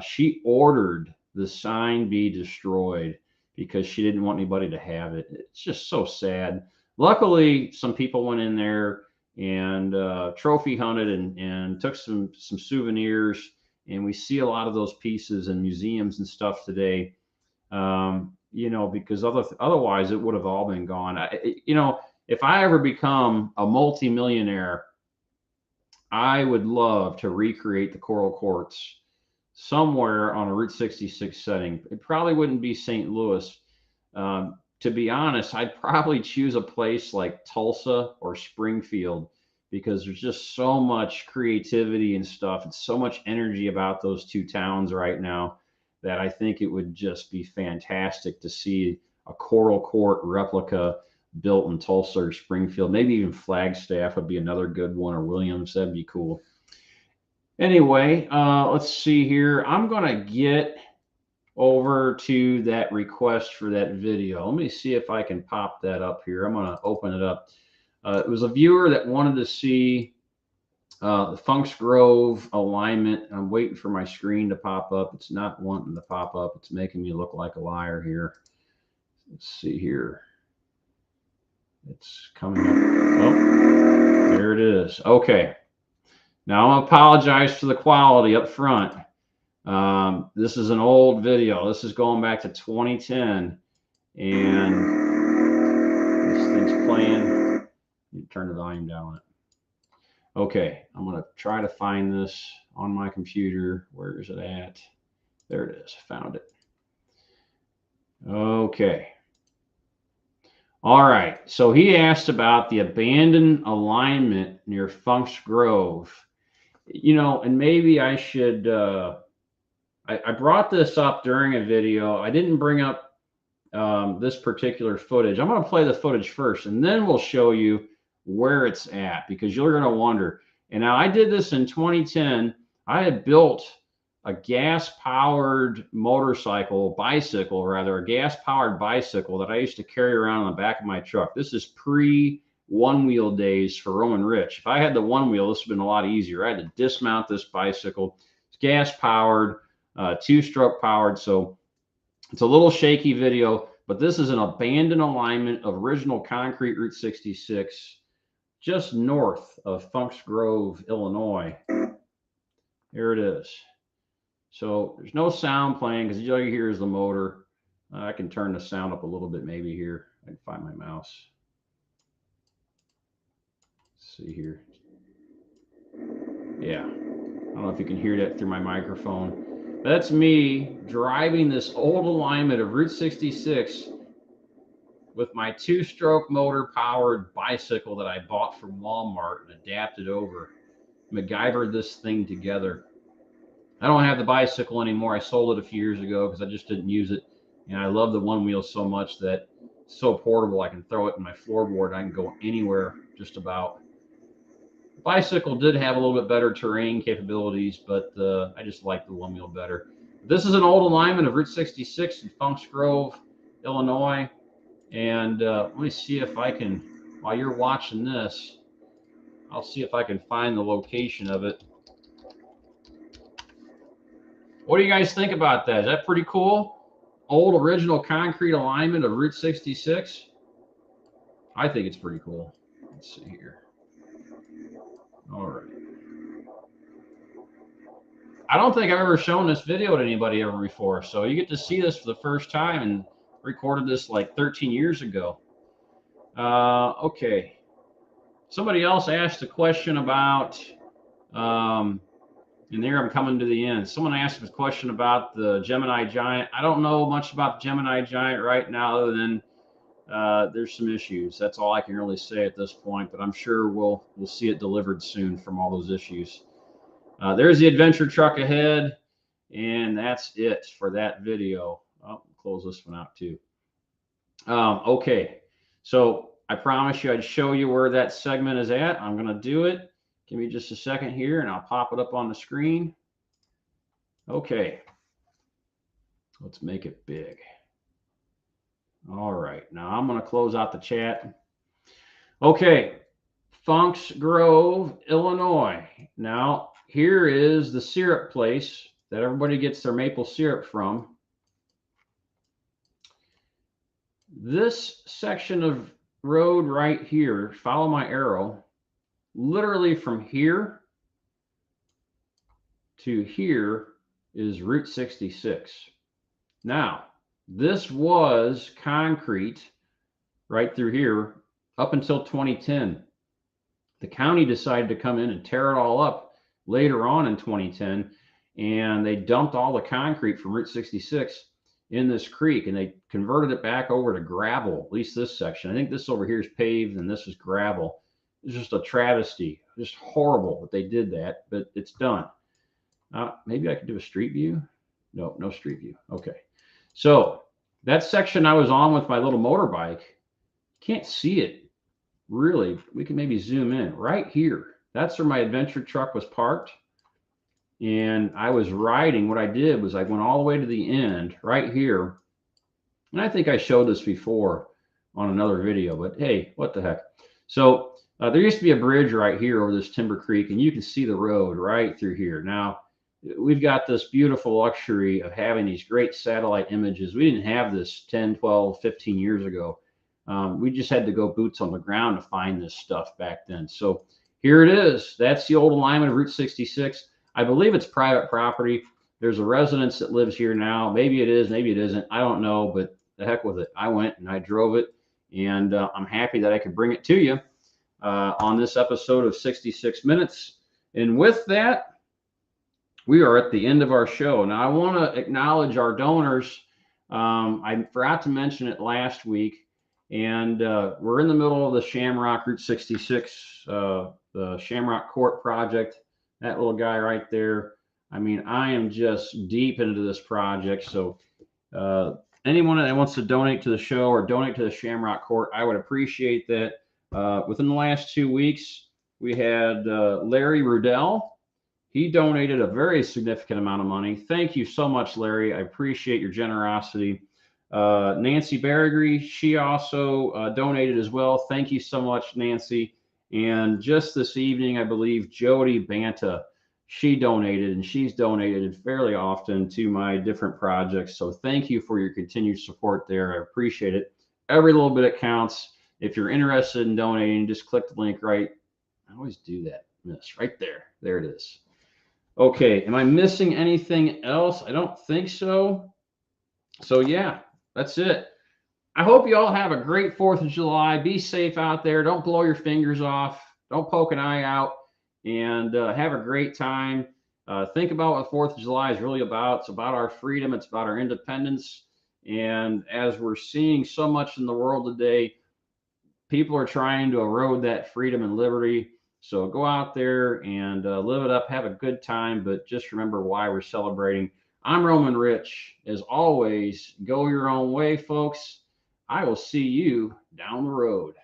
[SPEAKER 1] she ordered the sign be destroyed because she didn't want anybody to have it. It's just so sad. Luckily, some people went in there and trophy hunted and took some souvenirs, and we see a lot of those pieces in museums and stuff today. You know, because otherwise it would have all been gone. You know, if I ever become a multimillionaire, I would love to recreate the Coral Courts somewhere on a Route 66 setting. It probably wouldn't be St. Louis. To be honest, I'd probably choose a place like Tulsa or Springfield because there's just so much creativity and stuff. It's so much energy about those two towns right now that I think it would just be fantastic to see a Coral Court replica built in Tulsa or Springfield. Maybe even Flagstaff would be another good one, or Williams. That'd be cool. Anyway, let's see here. I'm going to get over to that request for that video. Let me see if I can pop that up here. I'm going to open it up. It was a viewer that wanted to see the Funks Grove alignment. I'm waiting for my screen to pop up. It's not wanting to pop up. It's making me look like a liar here. Let's see here. It's coming up. Oh, there it is. Okay. Now I apologize for the quality up front. This is an old video. This is going back to 2010, and this thing's playing. You turn the volume down on it. Okay, I'm going to try to find this on my computer. Where is it at? There it is. Found it. Okay. All right. So he asked about the abandoned alignment near Funks Grove. You know, and maybe I should, I brought this up during a video. I didn't bring up this particular footage. I'm going to play the footage first, and then we'll show you where it's at, because you're going to wonder. And now I did this in 2010. I had built a gas-powered bicycle, a gas-powered bicycle that I used to carry around on the back of my truck. This is pre-one-wheel days for Roamin Rich. If I had the one wheel, this would have been a lot easier. I had to dismount this bicycle. It's gas-powered, two-stroke powered, so it's a little shaky video, but this is an abandoned alignment of original concrete Route 66, just north of Funks Grove, Illinois. Here it is. So there's no sound playing because all you hear is the motor. I can turn the sound up a little bit maybe here. I can find my mouse. Let's see here. Yeah. I don't know if you can hear that through my microphone. That's me driving this old alignment of Route 66 with my two-stroke motor-powered bicycle that I bought from Walmart and adapted over. MacGyvered this thing together. I don't have the bicycle anymore. I sold it a few years ago because I just didn't use it. And I love the one wheel so much that it's so portable. I can throw it in my floorboard. I can go anywhere just about. The bicycle did have a little bit better terrain capabilities, but I just like the one wheel better. This is an old alignment of Route 66 in Funks Grove, Illinois. And let me see if I can, while you're watching this, I'll see if I can find the location of it. What do you guys think about that? Is that pretty cool? Old original concrete alignment of Route 66. I think it's pretty cool. Let's see here. All right. I don't think I've ever shown this video to anybody ever before. So you get to see this for the first time, and recorded this like 13 years ago. Okay. Somebody else asked a question about, and there I'm coming to the end. Someone asked a question about the Gemini Giant. I don't know much about the Gemini Giant right now, other than there's some issues. That's all I can really say at this point, but I'm sure we'll see it delivered soon from all those issues. There's the adventure truck ahead, and that's it for that video. I'll close this one out too. Okay, so I promised you I'd show you where that segment is at. I'm going to do it. Give me just a second here, and I'll pop it up on the screen. Okay, let's make it big. All right, now I'm going to close out the chat. Okay, Funks Grove, Illinois. Now, here is the syrup place that everybody gets their maple syrup from. This section of road right here, follow my arrow, literally from here to here is Route 66. Now, this was concrete right through here up until 2010. The county decided to come in and tear it all up later on in 2010. and they dumped all the concrete from Route 66 in this creek, and they converted it back over to gravel, at least this section. I think this over here is paved and this is gravel. It's just a travesty, just horrible that they did that, but it's done. Maybe I could do a street view. No, no street view. Okay. So that section I was on with my little motorbike, can't see it really. We can maybe zoom in right here. That's where my adventure truck was parked. And I was riding. What I did was I went all the way to the end right here. And I think I showed this before on another video, but hey, what the heck. So there used to be a bridge right here over this Timber Creek, and you can see the road right through here. Now, we've got this beautiful luxury of having these great satellite images. We didn't have this 10, 12, 15 years ago. We just had to go boots on the ground to find this stuff back then. So here it is. That's the old alignment of Route 66. I believe it's private property. There's a residence that lives here now. Maybe it is, maybe it isn't. I don't know, but the heck with it. I went and I drove it, and I'm happy that I could bring it to you on this episode of 66 Minutes. And with that, we are at the end of our show. Now, I want to acknowledge our donors. I forgot to mention it last week, and we're in the middle of the Shamrock Route 66, the Shamrock Court project. That little guy right there. I mean, I am just deep into this project. So anyone that wants to donate to the show or donate to the Shamrock Court, I would appreciate that. Within the last 2 weeks, we had Larry Rudell. He donated a very significant amount of money. Thank you so much, Larry. I appreciate your generosity. Nancy Berrigree, she also donated as well. Thank you so much, Nancy. And just this evening, I believe Jody Banta, she donated, and she's donated fairly often to my different projects. So thank you for your continued support there. I appreciate it. Every little bit counts. If you're interested in donating, just click the link right. I always do that. Yes, right there. There it is. Okay, am I missing anything else? I don't think so. So yeah, that's it. I hope you all have a great 4th of July. Be safe out there. Don't blow your fingers off. Don't poke an eye out. And have a great time. Think about what 4th of July is really about. It's about our freedom. It's about our independence. And as we're seeing so much in the world today, people are trying to erode that freedom and liberty. So go out there and live it up. Have a good time. But just remember why we're celebrating. I'm Roamin Rich. As always, go your own way, folks. I will see you down the road.